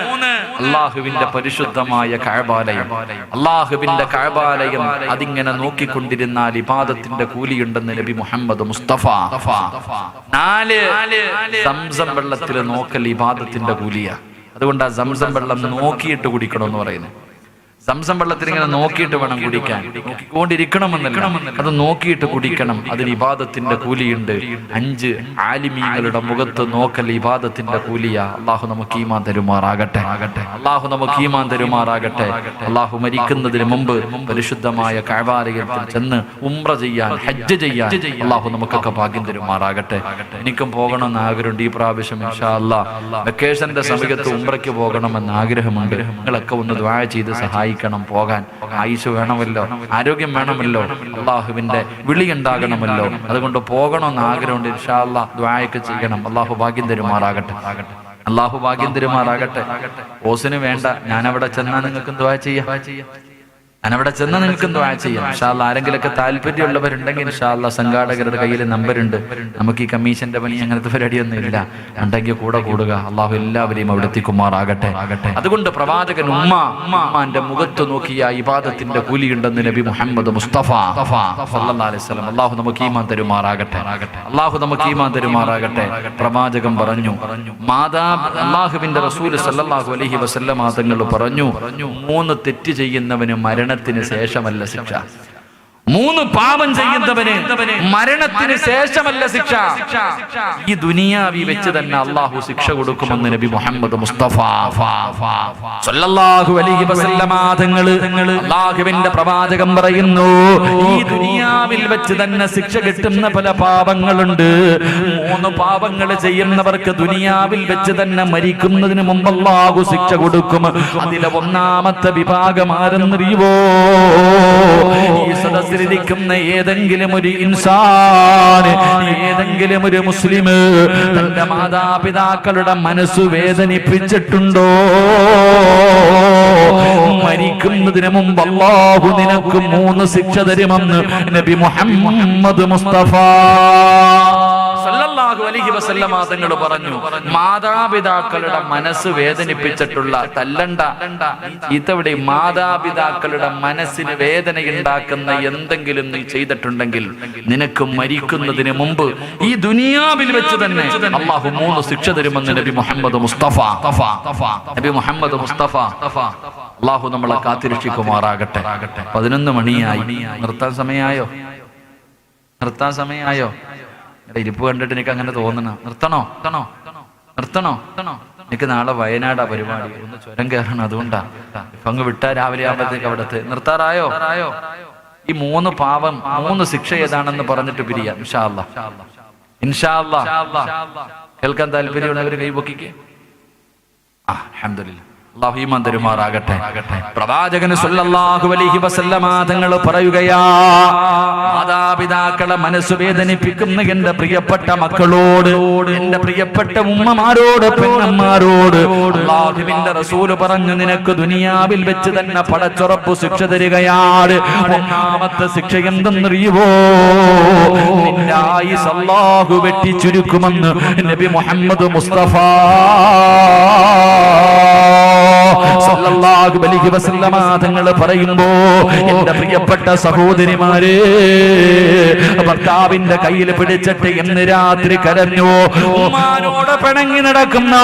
അള്ളാഹുവിന്റെ പരിശുദ്ധമായ കഅബാലയം. അള്ളാഹുവിന്റെ കഅബാലയം അതിങ്ങനെ നോക്കിക്കൊണ്ടിരുന്നാൽ ഇബാദത്തിന്റെ കൂലിയുണ്ടെന്ന് നബി മുഹമ്മദ് മുസ്തഫ. നാല്, സംസം വെള്ളത്തിൽ നോക്കൽ ഇബാദത്തിന്റെ കൂലിയാ. അതുകൊണ്ട് ആ സംസം വെള്ളം നോക്കിയിട്ട് കുടിക്കണമെന്ന് പറയുന്നത്. സംസം വെള്ളത്തിൽ ഇങ്ങനെ നോക്കിയിട്ട് വേണം കുടിക്കാൻ, നോക്കിക്കൊണ്ടിരിക്കണമെന്നല്ല, അത് നോക്കിയിട്ട് കുടിക്കണം. അതിന് ഇബാദത്തിന്റെ കൂലിയുണ്ട്. 5, ആലിമീങ്ങളുടെ മുഖത്ത് നോക്കൽ ഇബാദത്തിന്റെ കൂലിയാ. അള്ളാഹു നമുക്ക് ഈമാൻ തരുമാറാകട്ടെ. അള്ളാഹു നമുക്ക് ഈമാൻ തരുമാറാകട്ടെ. അള്ളാഹു മരിക്കുന്നതിന് മുമ്പ് പരിശുദ്ധമായ കഅബാലയത്തിൽ ചെന്ന് ഉംറ ചെയ്യാൻ, ഹജ്ജ് ചെയ്യാൻ അള്ളാഹു നമുക്കൊക്കെ ഭാഗ്യം തരുമാറാകട്ടെ. എനിക്കും പോകണമെന്ന് ആഗ്രഹമുണ്ട്. ഈ പ്രാവശ്യം ഇൻഷാ അല്ലാഹ് വെക്കേഷന്റെ സമയത്ത് ഉംറയ്ക്ക് പോകണമെന്ന് ആഗ്രഹമുണ്ട്. നിങ്ങളൊക്കെ ഒന്ന് ദുആ ചെയ്ത് സഹായിക്കണം. പോകാൻ ആയുസ് വേണമല്ലോ, ആരോഗ്യം വേണമല്ലോ, അള്ളാഹുവിന്റെ വിളി ഉണ്ടാകണമല്ലോ. അതുകൊണ്ട് പോകണമെന്ന് ആഗ്രഹമുണ്ട്. ഇൻഷാ അല്ലാഹ് ദുആയൊക്കെ ചെയ്യണം. അള്ളാഹു ഭാഗ്യം തരുമാറാകട്ടെ. അള്ളാഹു ഭാഗ്യം തരുമാറാകട്ടെ. ഓസിന് വേണ്ട, ഞാനവിടെ ചെന്നാൽ നിങ്ങൾക്ക് ദുആ ചെയ്യാം. ഞാനവിടെ ചെന്ന് നിൽക്കും ദുആ ചെയ്യാം. ഇൻഷാ അല്ലാഹ് ആരെങ്കിലൊക്കെ താല്പര്യമുള്ളവരുണ്ടെങ്കിൽ ഇൻഷാ അല്ലാഹ് സംഘാടകരുടെ കയ്യിൽ നമ്പറുണ്ട്. നമുക്ക് ഈ കമ്മീഷന്റെ പണി അങ്ങനത്തെ പരിപാടിയൊന്നും ഇല്ല. ഉണ്ടെങ്കിൽ കൂടെ കൂടുക. അള്ളാഹു എല്ലാവരെയും അവിടെ എത്തിക്കുമാറാകട്ടെ. അതുകൊണ്ട് പ്രവാചകൻ ഉമ്മാന്റെ മുഖത്ത് നോക്കിയ ഇബാദത്തിന്റെ കൂലിയുണ്ടെന്ന് നബി മുഹമ്മദ് മുസ്തഫ സല്ലല്ലാഹു അലൈഹി വസല്ലം. അള്ളാഹു നമുക്ക് ഈമാൻ തരുമാറാകട്ടെ. അള്ളാഹു നമുക്ക് ഈമാൻ തരുമാറാകട്ടെ. പ്രവാചകൻ പറഞ്ഞു, അള്ളാഹുവിന്റെ റസൂൽ സല്ലല്ലാഹു അലൈഹി വസല്ലം തങ്ങൾ പറഞ്ഞു, 3 തെറ്റ് ചെയ്യുന്നവന് മരണത്തിന് ശേഷമല്ല ശിക്ഷ. 3 പാപം ചെയ്യുന്നവന് മരണത്തിന് ശേഷമല്ല ശിക്ഷ. ഈ ദുനിയാവിൽ വെച്ച് തന്നെ അള്ളാഹു ശിക്ഷ കൊടുക്കുമെന്ന് നബി മുഹമ്മദ് മുസ്തഫ സല്ലല്ലാഹു അലൈഹി വസല്ലം തങ്ങള്, അള്ളാഹുവിന്റെ പ്രവാചകൻ പറയുന്നു, ഈ ദുനിയാവിൽ വെച്ച് തന്നെ ശിക്ഷ കിട്ടുന്ന പല പാപങ്ങളുണ്ട്. 3 പാപങ്ങൾ ചെയ്യുന്നവർക്ക് ദുനിയാവിൽ വെച്ച് തന്നെ മരിക്കുന്നതിന് മുമ്പ് അള്ളാഹു ശിക്ഷ കൊടുക്കും. അതിലെ 1ാമത്തെ വിഭാഗം ആരെന്നറിയുവോ? ഈ സദസ്സിൽ ഇരിക്കുന്ന ഏതെങ്കിലും ഒരു ഇൻസാൻ, ഏതെങ്കിലും ഒരു മുസ്ലിം തന്റെ മാതാപിതാക്കളുടെ മനസ്സ് വേദനിപ്പിച്ചിട്ടുണ്ടോ? മരിക്കുന്നതിന് മുമ്പ് അല്ലാഹു നിനക്ക് 3 ശിക്ഷ തരുമെന്ന് നബി മുഹമ്മദ് മുസ്തഫ സല്ലല്ലാഹു അലൈഹി വസല്ലം തങ്ങൾ പറഞ്ഞു. മാതാപിതാക്കളുടെ മനസ്സ് വേദനിപ്പിച്ചിട്ടുള്ള, തല്ലണ്ട, ഇതവിടെ മാതാപിതാക്കളുടെ മനസ്സിന് വേദനയുണ്ടാക്കുന്ന എന്തെങ്കിലും നീ ചെയ്തിട്ടുണ്ടെങ്കിൽ നിനക്ക് മരിക്കുന്നതിന് മുമ്പ് ഈ ദുനിയാവിൽ വെച്ച് തന്നെ അല്ലാഹു 3 ശിക്ഷ തരുമെന്ന് നബി മുഹമ്മദ് മുസ്തഫ നബി മുഹമ്മദ് മുസ്തഫ. അല്ലാഹു നമ്മളെ കാത്തിരക്ഷിക്കുമാറാകട്ടെ. 11 മണിയായി. നിർത്താൻ സമയമായോ? നിർത്താൻ സമയമായോ? ഇരിപ്പ് കണ്ടിട്ട് എനിക്ക് അങ്ങനെ തോന്നണം. നിർത്തണോ? എനിക്ക് നാളെ വയനാടാ പരിപാടി, ഒന്ന് ചുരം കയറണം. അതുകൊണ്ടാ അങ്ങ് വിട്ടാ രാവിലെ ആകുമ്പോഴത്തേക്ക് അവിടത്തെ. നിർത്താറായോ? ഈ 3 പാപം, 3 ശിക്ഷ ഏതാണെന്ന് പറഞ്ഞിട്ട് പിരിയാം ഇൻഷാ അല്ലാഹ്. കേൾക്കാൻ താല്പര്യമുള്ളവർ കൈപൊക്കിക്ക്. അൽഹംദുലില്ലാഹ്. അല്ലാഹു ഈമാൻ തരുമാറാകട്ടെ. പ്രവാചകൻ സല്ലല്ലാഹു അലൈഹി വസല്ലം തങ്ങൾ പറയുകയാ, മാതാപിതാക്കളെ മനസ്സ് വേദനിപ്പിക്കുന്ന എന്റെ പ്രിയപ്പെട്ട മക്കളോട്, എന്റെ പ്രിയപ്പെട്ട ഉമ്മമാരോട്, പെണ്ണന്മാരോട് അല്ലാഹുവിന്റെ റസൂൽ പറഞ്ഞു, നിനക്ക് ദുനിയാവിൽ വെച്ച് തന്നെ പടച്ചുറപ്പ് ശിക്ഷ തരികയാണ്. 1ാമത്തെ ശിക്ഷ എന്തെന്നറിയുവോ? നിന്റെ ആയുസ് അല്ലാഹു വെട്ടിച്ചുരുക്കുമെന്ന് നബി മുഹമ്മദ് മുസ്തഫ സല്ലല്ലാഹു അലൈഹി വസല്ലം തങ്ങൾ പറയുമ്പോ, എന്റെ പ്രിയപ്പെട്ട സഹോദരിമാരെ, ഭർത്താവിന്റെ കയ്യിൽ പിടിച്ചിട്ട് എന്ന് രാത്രി കരഞ്ഞു, ഉമ്മാനോട് പിണങ്ങി നടക്കുന്ന,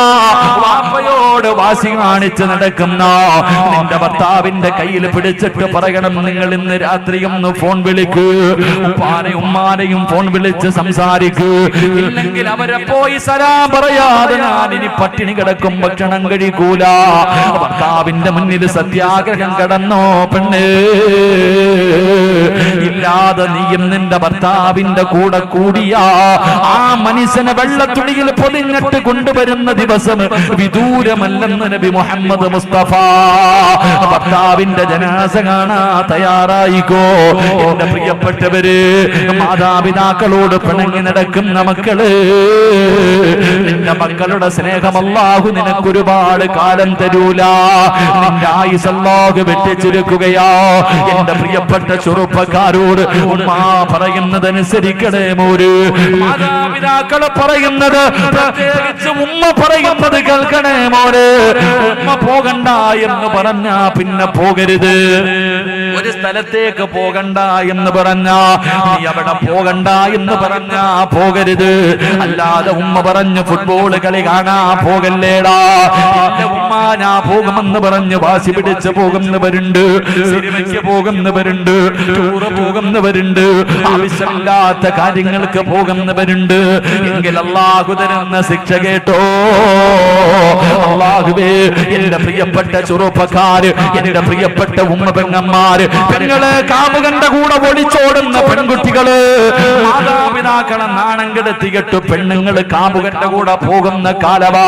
വാപ്പയോട് വാശി കാണിച്ച് നടക്കുന്ന നിന്റെ ഭർത്താവിന്റെ കയ്യിൽ പിടിച്ചിട്ട് പറയണം, നിങ്ങൾ ഇന്ന് രാത്രി ഒന്ന് ഫോൺ വിളിക്ക്, ഉപ്പാനെയും ഉമ്മാനെയും ഫോൺ വിളിച്ച് സംസാരിക്കൂ, ഇല്ലെങ്കിൽ അവരെ പോയി സലാം പറയാതെ ഞാൻ ഇനി പട്ടിണി കിടക്കും, ഭക്ഷണം കഴിക്കൂല. ഭർത്താവിന്റെ മുന്നിൽ സത്യാഗ്രഹം കടന്നോ പെണ്ണ്? ഇല്ലാതെ നീയും നിന്റെ ഭർത്താവിന്റെ കൂടെ കൂടിയാ ആ മനുഷ്യനെ വെള്ളത്തുണിയിൽ പൊതിഞ്ഞിട്ട് കൊണ്ടുവരുന്ന ദിവസം വിദൂരമല്ലെന്ന് നബി മുഹമ്മദ് മുസ്തഫ. ഭർത്താവിന്റെ ജനാസ കാണാ തയ്യാറായിക്കോ. എന്റെ പ്രിയപ്പെട്ടവര്, മാതാപിതാക്കളോട് പിണങ്ങി നടക്കുന്ന മക്കള്, നിന്റെ മക്കളുടെ സ്നേഹം അല്ലാഹു നിനക്കൊരുപാട് കാലം തരൂല. പോകൂല, നിന്റെ ആയുസ് അല്ലാഹു വെട്ടിച്ചുരുക്കുകയാ. എന്റെ പ്രിയപ്പെട്ട ചെറുപ്പക്കാരോട് ഉമ്മ പറയുന്നതനുസരിക്കണേ മോര്. മാതാപിതാക്കള് പറയുന്നത്, പ്രത്യേകിച്ച് ഉമ്മ പറയുന്നത് കേൾക്കണേ മോര്. ഉമ്മ പോകണ്ട എന്ന് പറഞ്ഞാ പിന്നെ പോകരുത്. ഒരു സ്ഥലത്തേക്ക് പോകണ്ട എന്ന് പറഞ്ഞാ നീ അവിടെ പോകണ്ട എന്ന് പറഞ്ഞാ പോകരുത്. അല്ലാതെ ഉമ്മ പറഞ്ഞു ഫുട്ബോൾ കളി കാണാ പോകല്ലേടാ, ഉമ്മ ഞാൻ പോകുമെന്ന് പറഞ്ഞ് വാശി പിടിച്ച് പോകുന്നവരുണ്ട്, സിനിമയ്ക്ക് പോകുന്നവരുണ്ട്, ടൂറ് പോകുന്നവരുണ്ട്, ആവശ്യമില്ലാത്ത കാര്യങ്ങൾക്ക് പോകുന്നവരുണ്ട്. എങ്കിൽ അല്ലാഹു തരുന്ന ശിക്ഷ കേട്ടോ. അല്ലാഹുവേ, എന്റെ പ്രിയപ്പെട്ട ചെറുപ്പക്കാര്, എന്റെ പ്രിയപ്പെട്ട ഉമ്മ പെങ്ങന്മാര്, പെങ്ങള് കാമുകന്റെ കൂടെ ഒളിച്ചോടുന്ന പെൺകുട്ടികള്, മാതാപിതാക്കളെ നാണം കെടുത്തിയിട്ട് പെണ്ണുങ്ങള് കാമുകന്റെ കൂടെ പോകുന്ന കാലവാ.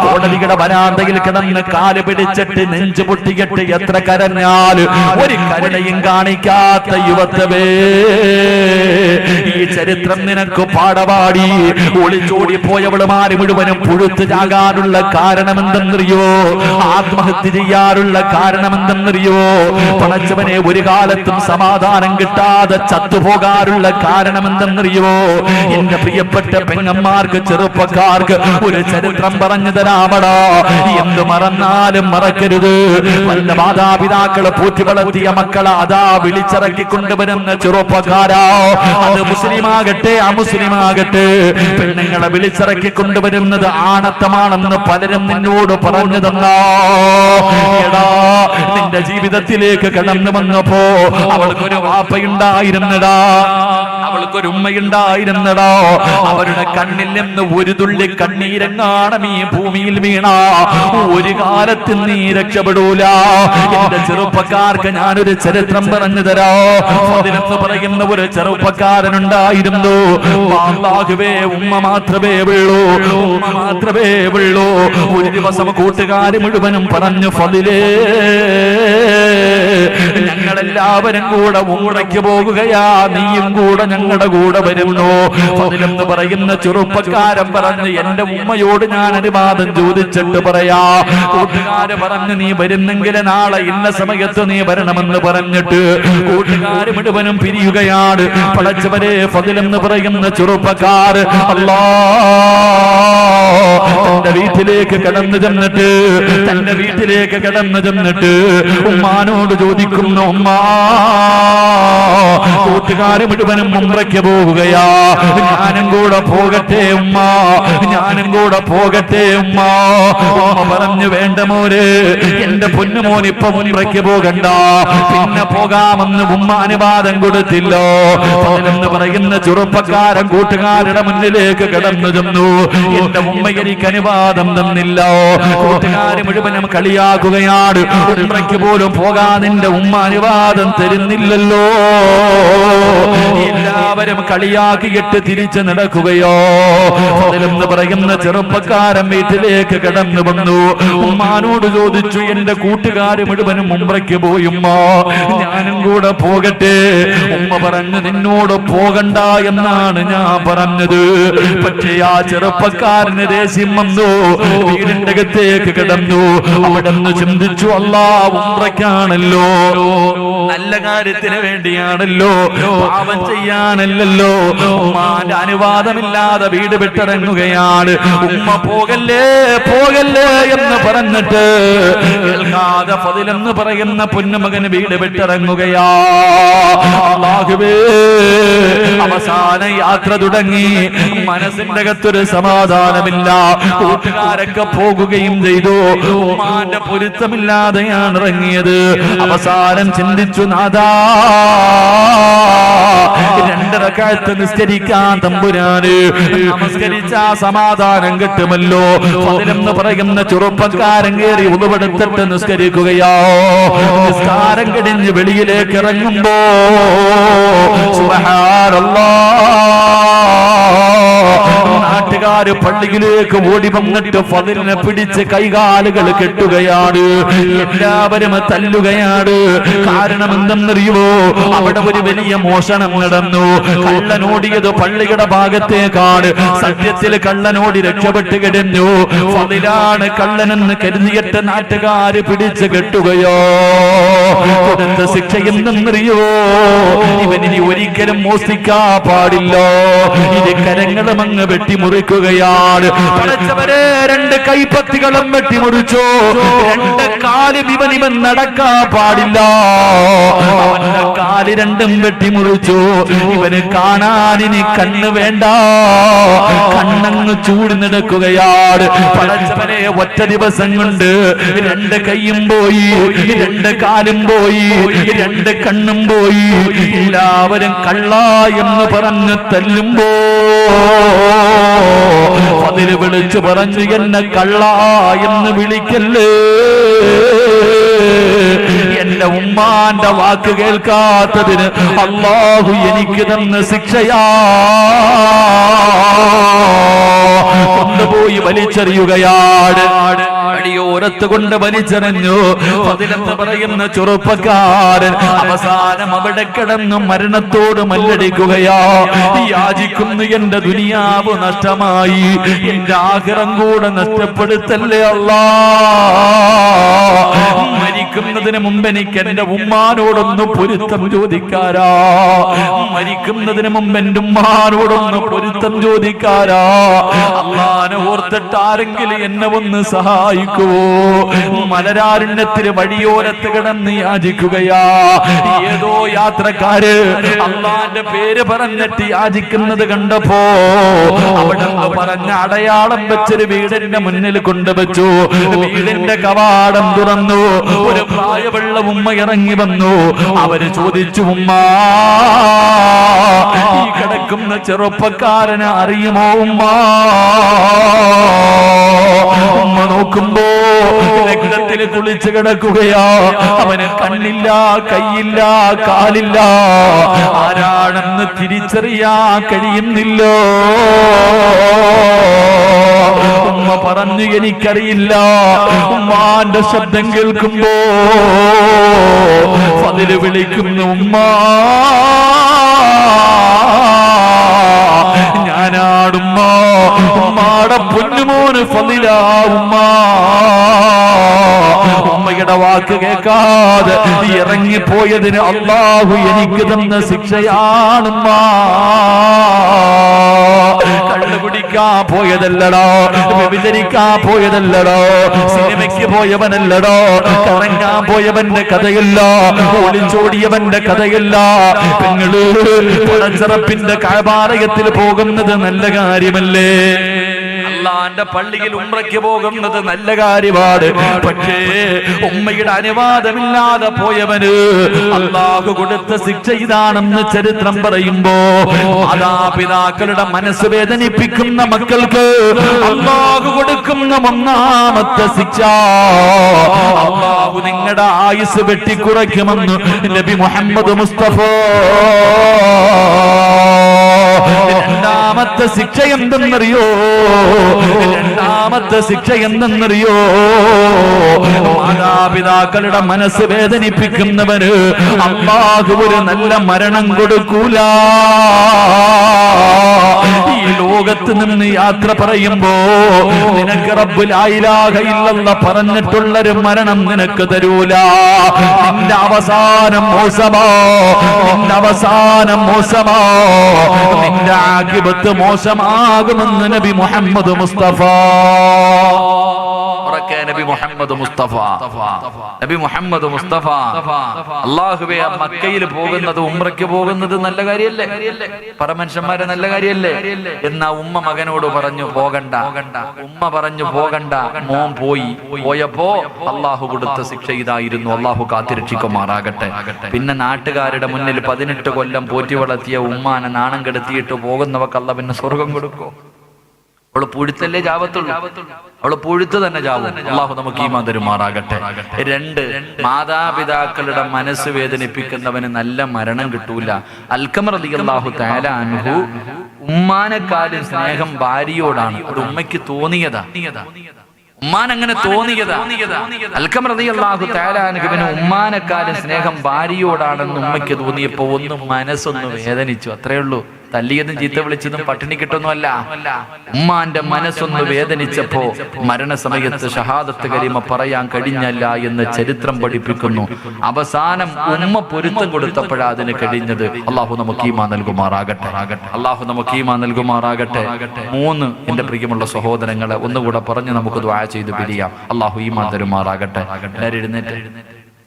കോടതിയുടെ വരാന്തയിൽ കിടന്ന് കാല് പിടിച്ചിട്ട് നെഞ്ചു പൊട്ടിക്കെട്ട് എത്ര കരഞ്ഞാൽ ഒരു കരുണയും കാണിക്കാത്ത യുവത്വമേ, ഈ ചരിത്രം നിനക്ക് പാടപാടി. ഒളിച്ചോടി പോയവളുമാര് മുഴുവനും പുഴുത്തു ചാകാനുള്ള കാരണമെന്തെന്നറിയോ? ആത്മഹത്യ ചെയ്യാറുള്ള കാരണമെന്തെന്നറിയോ? പടച്ചവനെ, ഒരു കാലത്തും സമാധാനം കിട്ടാതെ ചത്തുപോകാറുള്ള കാരണമെന്തെന്നറിയോ? എന്റെ പ്രിയപ്പെട്ട പെങ്ങന്മാർക്ക്, ചെറുപ്പക്കാർക്ക് ഒരു ചരിത്രം പറഞ്ഞു തരാമടാ. എന്ത് മറന്നാലും മറക്കരുത്. വല്ല മാതാപിതാക്കളെ പൂറ്റി വളർത്തിയ മക്കളെ അതാ വിളിച്ചിറക്കി കൊണ്ടുവരുന്ന ചെറുപ്പക്കാരാ, അത് മുസ്ലിമാകട്ടെ അമുസ്ലിമാകട്ടെ, പെണ്ണുങ്ങളെ വിളിച്ചിറക്കി കൊണ്ടുവരുന്നത് ആണത്തമാണെന്ന് പലരും നിന്നോട് പറഞ്ഞു തന്നോ? എടാ, നിന്റെ ജീവിതത്തിലേക്ക് കടന്നു വന്നപ്പോ അവൾക്കൊരു വാപ്പയുണ്ടായിരുന്നടാ, അവൾക്കൊരു ഉമ്മയുണ്ടായിരുന്നടാ. അവരുടെ കണ്ണിൽ നിന്ന് ഒരു തുള്ളി കണ്ണീരെങ്ങാണം ഈ ഭൂമിയിൽ വീണ ഒരു കാലത്ത് നീ രക്ഷപ്പെടൂല. എന്റെ ചെറുപ്പക്കാർക്ക് ഞാനൊരു ചരിത്രം പറഞ്ഞു തരാ. അതിലെന്ന് പറയുന്ന ഒരു ചെറുപ്പക്കാരനുണ്ടായിരുന്നു. അല്ലാഹുവേ, ഉമ്മ മാത്രമേ ഉള്ളൂ, ഉമ്മ മാത്രമേ ഉള്ളൂ. ഒരു ദിവസം കൂട്ടുകാര് മുഴുവനും പറഞ്ഞു, ഫളിലേ, ഞങ്ങളെല്ലാവരും കൂടെ ഉംറയ്ക്ക് പോകുകയാ, നീയും കൂടെ ഞങ്ങളുടെ കൂടെ വരുന്നു. ഫളിലെന്ന് പറയുന്ന ചെറുപ്പക്കാരൻ പറഞ്ഞു, എന്റെ ഉമ്മയോട് ഞാൻ അനുവാദം ചോദിച്ചിട്ട് പറയാ. കൂട്ടുകാര് പറഞ്ഞു, നീ വരുന്നെങ്കിൽ നാളെ ഇന്ന സമയത്ത് നീ വരണമെന്ന് പറഞ്ഞിട്ട് കൂട്ടുകാര് മുഴുവനും പിരിയുകയാണ്. പടച്ചവരെ, ഫളിലെന്ന് പറയുന്ന ചെറുപ്പക്കാർ അല്ലാ തന്റെ വീട്ടിലേക്ക് കടന്നു ചെന്നിട്ട്, തന്റെ വീട്ടിലേക്ക് കടന്നു ചെന്നിട്ട് ഉമ്മാനോട് ചോദിക്കുന്നു, ഉമ്മ, കൂട്ടുകാര് മുഴുവനും ഉംറയ്ക്ക് പോകുകയാ, ഞാനും കൂടെ പോകട്ടെ ഉമ്മ, ഞാനും കൂടെ പോകട്ടെ ഉമ്മ. ഉമ്മ പറഞ്ഞു, വേണ്ട മോര്, എന്റെ പൊന്നുമോൻ ഇപ്പൊ ഉംറയ്ക്ക് പോകണ്ട, പിന്നെ പോകാമെന്ന് ഉമ്മ അനുവാദം കൊടുത്തില്ലോ. എന്ന് പറയുന്ന ചെറുപ്പക്കാരൻ കൂട്ടുകാരുടെ മുന്നിലേക്ക് കടന്നു ചെന്നു. എന്റെ ഉമ്മ എനിക്ക് അനുവാദം തന്നില്ല. കൂട്ടുകാര് മുഴുവനും കളിയാക്കുകയാണ്, ഉംറയ്ക്ക് പോലും പോകാൻ നിന്റെ ഉമ്മ അനുവാദം തരുന്നില്ലല്ലോ. എല്ലാവരും കളിയാക്കിയിട്ട് തിരിച്ചു നടക്കുകയോ. എന്ന് പറയുന്ന ചെറുപ്പക്കാരൻ വീട്ടിലേക്ക് കടന്നു വന്നു. ഉമ്മാനോട് ചോദിച്ചു, എന്റെ കൂട്ടുകാര് മുഴുവനും ഉംറയ്ക്ക് പോയി ഉമ്മ, ഞാനും കൂടെ പോകട്ടെ? ഉമ്മ പറഞ്ഞു, നിന്നോട് പോകണ്ട എന്നാണ് ഞാൻ പറഞ്ഞത്. പക്ഷേ ആ ചെറുപ്പക്കാരന് ദേഷ്യം വന്നു. വീടിന്റെ അകത്തേക്ക് കിടന്നു. അവിടെ നിന്ന് ചിന്തിച്ചു, അല്ലാഹ് ഉംറയ്ക്കാണല്ലോ, നല്ല കാര്യത്തിന് വേണ്ടിയാണല്ലോ, പാപം ചെയ്യാനല്ലല്ലോ. ഉമ്മാന്റെ അനുവാദമില്ലാതെ വീട് വിട്ടിറങ്ങുകയാണ്. ഉമ്മ പോകല്ലേ പോകല്ലേ എന്ന് പറഞ്ഞിട്ട് കേൾക്കാതെ ഫളിലെന്ന് പറയുന്ന പൊന്നുമകന് വീട് വിട്ടിറങ്ങുകയാ. അല്ലാഹുവേ, അവസാന യാത്ര തുടങ്ങി. മനസ്സിന്റെ അകത്തൊരു സമാധാനമില്ല. കൂട്ടുകാരൊക്കെ പോകുകയും ചെയ്തു. ഉമ്മാന്റെ പൊരുത്തമില്ലാതെയാണ് ഇറങ്ങിയത്. അവസാനം ചിന്തിച്ചു, നാദാ, 2 റക്അത്ത് നിസ്കരിക്കാൻ തമ്പുരാന് നമസ്കരിച്ച സമാധാനം കിട്ടുമല്ലോ. ഫളിലെന്ന് പറയുന്ന ചെറുപ്പക്കാരൻ കയറി ഉളുവെടുത്തിട്ട് നിസ്കരിക്കുകയോ. നിസ്കാരം കഴിഞ്ഞ് വെളിയിലേക്ക് ഇറങ്ങുമ്പോ സുബ്ഹാനല്ലാഹ്, നാട്ടുകാർ നാട്ടുകാര് പള്ളിയിലേക്ക് ഓടി വന്നിട്ട് ഫളിലിനെ പിടിച്ച് കൈകാലുകൾ കെട്ടുകയാണ്. എല്ലാവരും തല്ലുകയാണ്. കാരണം എന്തെന്നറിയുമോ? അവിടെ ഒരു വലിയ മോഷണം നടന്നു. കള്ളനോടിയത് പള്ളിയുടെ ഭാഗത്തേക്കാണ്. സത്യത്തിൽ കള്ളനോടി രക്ഷപ്പെട്ട് കിടന്നു. ഫളിലാണ് കള്ളനെന്ന് കരുതിയിട്ട് നാട്ടുകാര് പിടിച്ച് കെട്ടുകയോ. കൊടുത്ത ശിക്ഷ എന്തെന്നറിയോ? ഇവനിനി ഒരിക്കലും മോഷ്ടിക്കാൻ പാടില്ല. ഇത് കരങ്ങളും അങ്ങ് വെട്ടിമുറിക്കുകയാണ്. പഠിച്ചവരെ, രണ്ട് കൈപ്പത്തികളും വെട്ടിമുറിച്ചു. രണ്ട് കാലും ഇവൻ നടക്കാൻ പാടില്ല. അവന്റെ കാല് രണ്ടും വെട്ടിമുറിച്ചു. ഇവന് കാണാനിനി കണ്ണ് വേണ്ട. കണ്ണങ്ങ് ചൂട് നടക്കുകയാണ്. പഠിച്ചവരെ, ഒറ്റ ദിവസം കൊണ്ട് രണ്ട് കൈയും പോയി, രണ്ട് കാലും പോയി, രണ്ട് കണ്ണും പോയി. എല്ലാവരും കള്ള എന്ന് പറഞ്ഞ് തല്ലുമ്പോ അതില് വിളിച്ചു പറഞ്ഞു, എന്നെ കള്ള എന്ന് വിളിക്കല്ലേ. എന്റെ ഉമ്മാന്റെ വാക്ക് കേൾക്കാത്തതിന് അല്ലാഹു എനിക്ക് തന്ന ശിക്ഷയാ. കൊണ്ടുപോയി വലിച്ചെറിയുകയാണ്. അടിയോരത്ത് കൊണ്ട് വലിച്ചെറിഞ്ഞു. ഫളിലെന്ന് പറയുന്ന ചെറുപ്പക്കാരൻ അവസാനം അവിടെ കിടന്ന് മരണത്തോട് മല്ലടിക്കുകയാ. യാചിക്കുന്നു, എന്റെ ദുനിയാവ് നഷ്ടമായി, എന്റെ ആഖിറം കൂടെ നഷ്ടപ്പെടുത്തല്ലേ അല്ലാ. മരിക്കുന്നതിന് മുമ്പ് എനിക്ക് എന്റെ ഉമ്മാനോടൊന്ന് പൊരുത്തം ചോദിക്കാരാ. മരിക്കുന്നതിന് മുമ്പ് എന്റെ ഉമ്മാനോടൊന്ന് പൊരുത്തം ചോദിക്കാരാ. അള്ളാനെ ഓർത്തിട്ട് ആരെങ്കിലും എന്നെ ഒന്ന് സഹായിക്കുവോ? മലരാരണ്യത്തിന് വഴിയോരത്ത് കിടന്ന് യാചിക്കുകയാ. ഏതോ യാത്രക്കാര് അള്ളാന്റെ പേര് പറഞ്ഞിട്ട് യാചിക്കുന്നത് കണ്ടപ്പോ അവിടെ പറഞ്ഞ അടയാളം വെച്ചൊരു വീടിന്റെ മുന്നിൽ കൊണ്ടുവച്ചു. വീടിന്റെ കവാടം തുറന്നു. ഒരു പ്രായമുള്ള ഉമ്മ ഇറങ്ങി വന്നു. അവര് ചോദിച്ചു, ഉമ്മ, ഈ കിടക്കുന്ന ചെറുപ്പക്കാരനെ അറിയുമോ ഉമ്മ? ഉമ്മ നോക്കുമ്പോ രക്തത്തിൽ കുളിച്ച് കിടക്കുകയാ. അവന് കണ്ണില്ല, കൈയില്ല, കാലില്ല. ആരാണെന്ന് തിരിച്ചറിയാൻ കഴിയുന്നില്ലോ. ഉമ്മ പറഞ്ഞു, എനിക്കറിയില്ല. ഉമ്മാന്റെ ശബ്ദം കേൾക്കുമ്പോ ഫളില് വിളിക്കുന്നു, ഉമ്മ, ഞാനാടുമ്മ, ഉമ്മാടെ പൊന്നുമോന് ഫളിലാ ഉമ്മ. ഉമ്മയുടെ വാക്ക് കേൾക്കാതെ ഇറങ്ങിപ്പോയതിന് അല്ലാഹു എനിക്ക് തന്ന ശിക്ഷയാണുമ്മ. കള്ളു കുടിക്കാൻ പോയതല്ലടോ, വ്യഭിചരിക്കാൻ പോയതല്ലടോ, സിനിമയ്ക്ക് പോയവനല്ലടോ, കറങ്ങാൻ പോയവന്റെ കഥയല്ല, ഒളിച്ചോടിയവന്റെ കഥയല്ല. പെങ്ങള് പടച്ചറപ്പിന്റെ കഅബാലയത്തിൽ പോകുന്നത് നല്ല കാര്യമല്ലേ? അല്ലാഹുവിന്റെ പള്ളിയിൽ ഉംറയ്ക്ക് പോകുന്നത് നല്ല കാര്യമാണ്. പക്ഷേ ഉമ്മയുടെ അനുവാദമില്ലാതെ പോയവന് അല്ലാഹു കൊടുത്ത ശിക്ഷ ഇതാണെന്ന് ചരിത്രം പറയുമ്പോ, മാതാപിതാക്കളുടെ മനസ്സ് വേദനിപ്പിക്കുന്ന മക്കൾക്ക് അല്ലാഹു കൊടുക്കുന്ന ഒന്നാമത്തെ ശിക്ഷ, അല്ലാഹു നിങ്ങളുടെ ആയുസ് വെട്ടിക്കുറയ്ക്കുമെന്ന് നബി മുഹമ്മദ് മുസ്തഫ. രണ്ടാമത്തെ ശിക്ഷ എന്തെന്നറിയോ? രണ്ടാമത്തെ ശിക്ഷ എന്തെന്നറിയോ? മാതാപിതാക്കളുടെ മനസ്സ് വേദനിപ്പിക്കുന്നവന് അല്ലാഹു ഒരു നല്ല മരണം കൊടുക്കൂല. ഈ ലോകത്ത് നിന്ന് യാത്ര പറയുമ്പോ നിനക്ക് റബ്ബ് ലാ ഇലാഹ ഇല്ലല്ലാഹ് പറഞ്ഞിട്ടുള്ളൊരു മരണം നിനക്ക് തരൂല. നിന്റെ അവസാനം മോശമാ, നിന്റെ അവസാനം മോശമാ, നിന്റെ ആഖിബത്ത് മോശമാകുമെന്ന് നബി മുഹമ്മദ് മുസ്തഫ. നബി മുഹമ്മദ് മുസ്തഫ, നബി മുഹമ്മദ് മുസ്തഫ. അല്ലാഹുവേ, മക്കയിൽ പോകുന്നത്, ഉംറയ്ക്ക് പോകുന്നത് നല്ല കാര്യല്ലേ? പരമനുഷ്യന്മാരെ നല്ല കാര്യല്ലേ? എന്നാ ഉമ്മ മകനോട് പറഞ്ഞു പോകണ്ട. ഉമ്മ പറഞ്ഞു പോകണ്ട. മോൻ പോയപ്പോ അല്ലാഹു കൊടുത്ത ശിക്ഷ ഇതായിരുന്നു. അല്ലാഹു കാത്തിരക്ഷിക്കുമാറാകട്ടെ. പിന്നെ നാട്ടുകാരുടെ മുന്നിൽ 18 കൊല്ലം പോറ്റി വളർത്തിയ ഉമ്മാനെ നാണം കെടുത്തിയിട്ട് പോകുന്നവർക്ക് അല്ലാഹു പിന്നെ സ്വർഗം കൊടുക്കോ? അവള് പുഴുത്തല്ലേ ചാവത്തുള്ളൂ, അവള് പുഴുത്ത് തന്നെ ചാവും. അള്ളാഹു നമുക്ക് ഈമാൻ തരുമാറാകട്ടെ. 2, മാതാപിതാക്കളുടെ മനസ്സ് വേദനിപ്പിക്കുന്നവന് നല്ല മരണം കിട്ടൂല. അൽഖമർ റളിയല്ലാഹു തആല അൻഹു ഉമ്മാനെക്കാളും സ്നേഹം ഭാര്യയോടാണ്. ഒരു ഉമ്മയ്ക്ക് തോന്നിയതാ, ഉമ്മാൻ അങ്ങനെ തോന്നിയതാ. അൽഖമർ റളിയല്ലാഹു തആല അൻഹുവിന് ഉമ്മാനെക്കാളും സ്നേഹം ഭാര്യയോടാണെന്ന് ഉമ്മയ്ക്ക് തോന്നിയപ്പോ ഒന്ന് മനസ്സൊന്ന് വേദനിച്ചു, അത്രേ ഉള്ളൂ. തല്ലിയതും ചീത്ത വിളിച്ചതും പട്ടിണി കിട്ടുന്നല്ല. ഉമ്മാന്റെ മനസ്സൊന്ന് വേദനിച്ചപ്പോ മരണസമയത്ത് ഷഹാദത്ത് കലിമ പറയാൻ കഴിഞ്ഞല്ല എന്ന് ചരിത്രം പഠിപ്പിക്കുന്നു. അവസാനം ഉമ്മ പൊരുത്തം കൊടുത്തപ്പോഴാ അതിന് കഴിഞ്ഞത്. അള്ളാഹു നമുക്ക് ഈമാൻ നൽകുമാറാകട്ടെ, അള്ളാഹു നമുക്ക് ഈമാൻ നൽകുമാറാകട്ടെ. 3 എന്റെ പ്രിയമുള്ള സഹോദരങ്ങളെ ഒന്നുകൂടെ പറഞ്ഞ് നമുക്ക് ദുആ ചെയ്ത് പിരിയാം. അള്ളാഹു ഈമാൻ തരുമാറാകട്ടെ.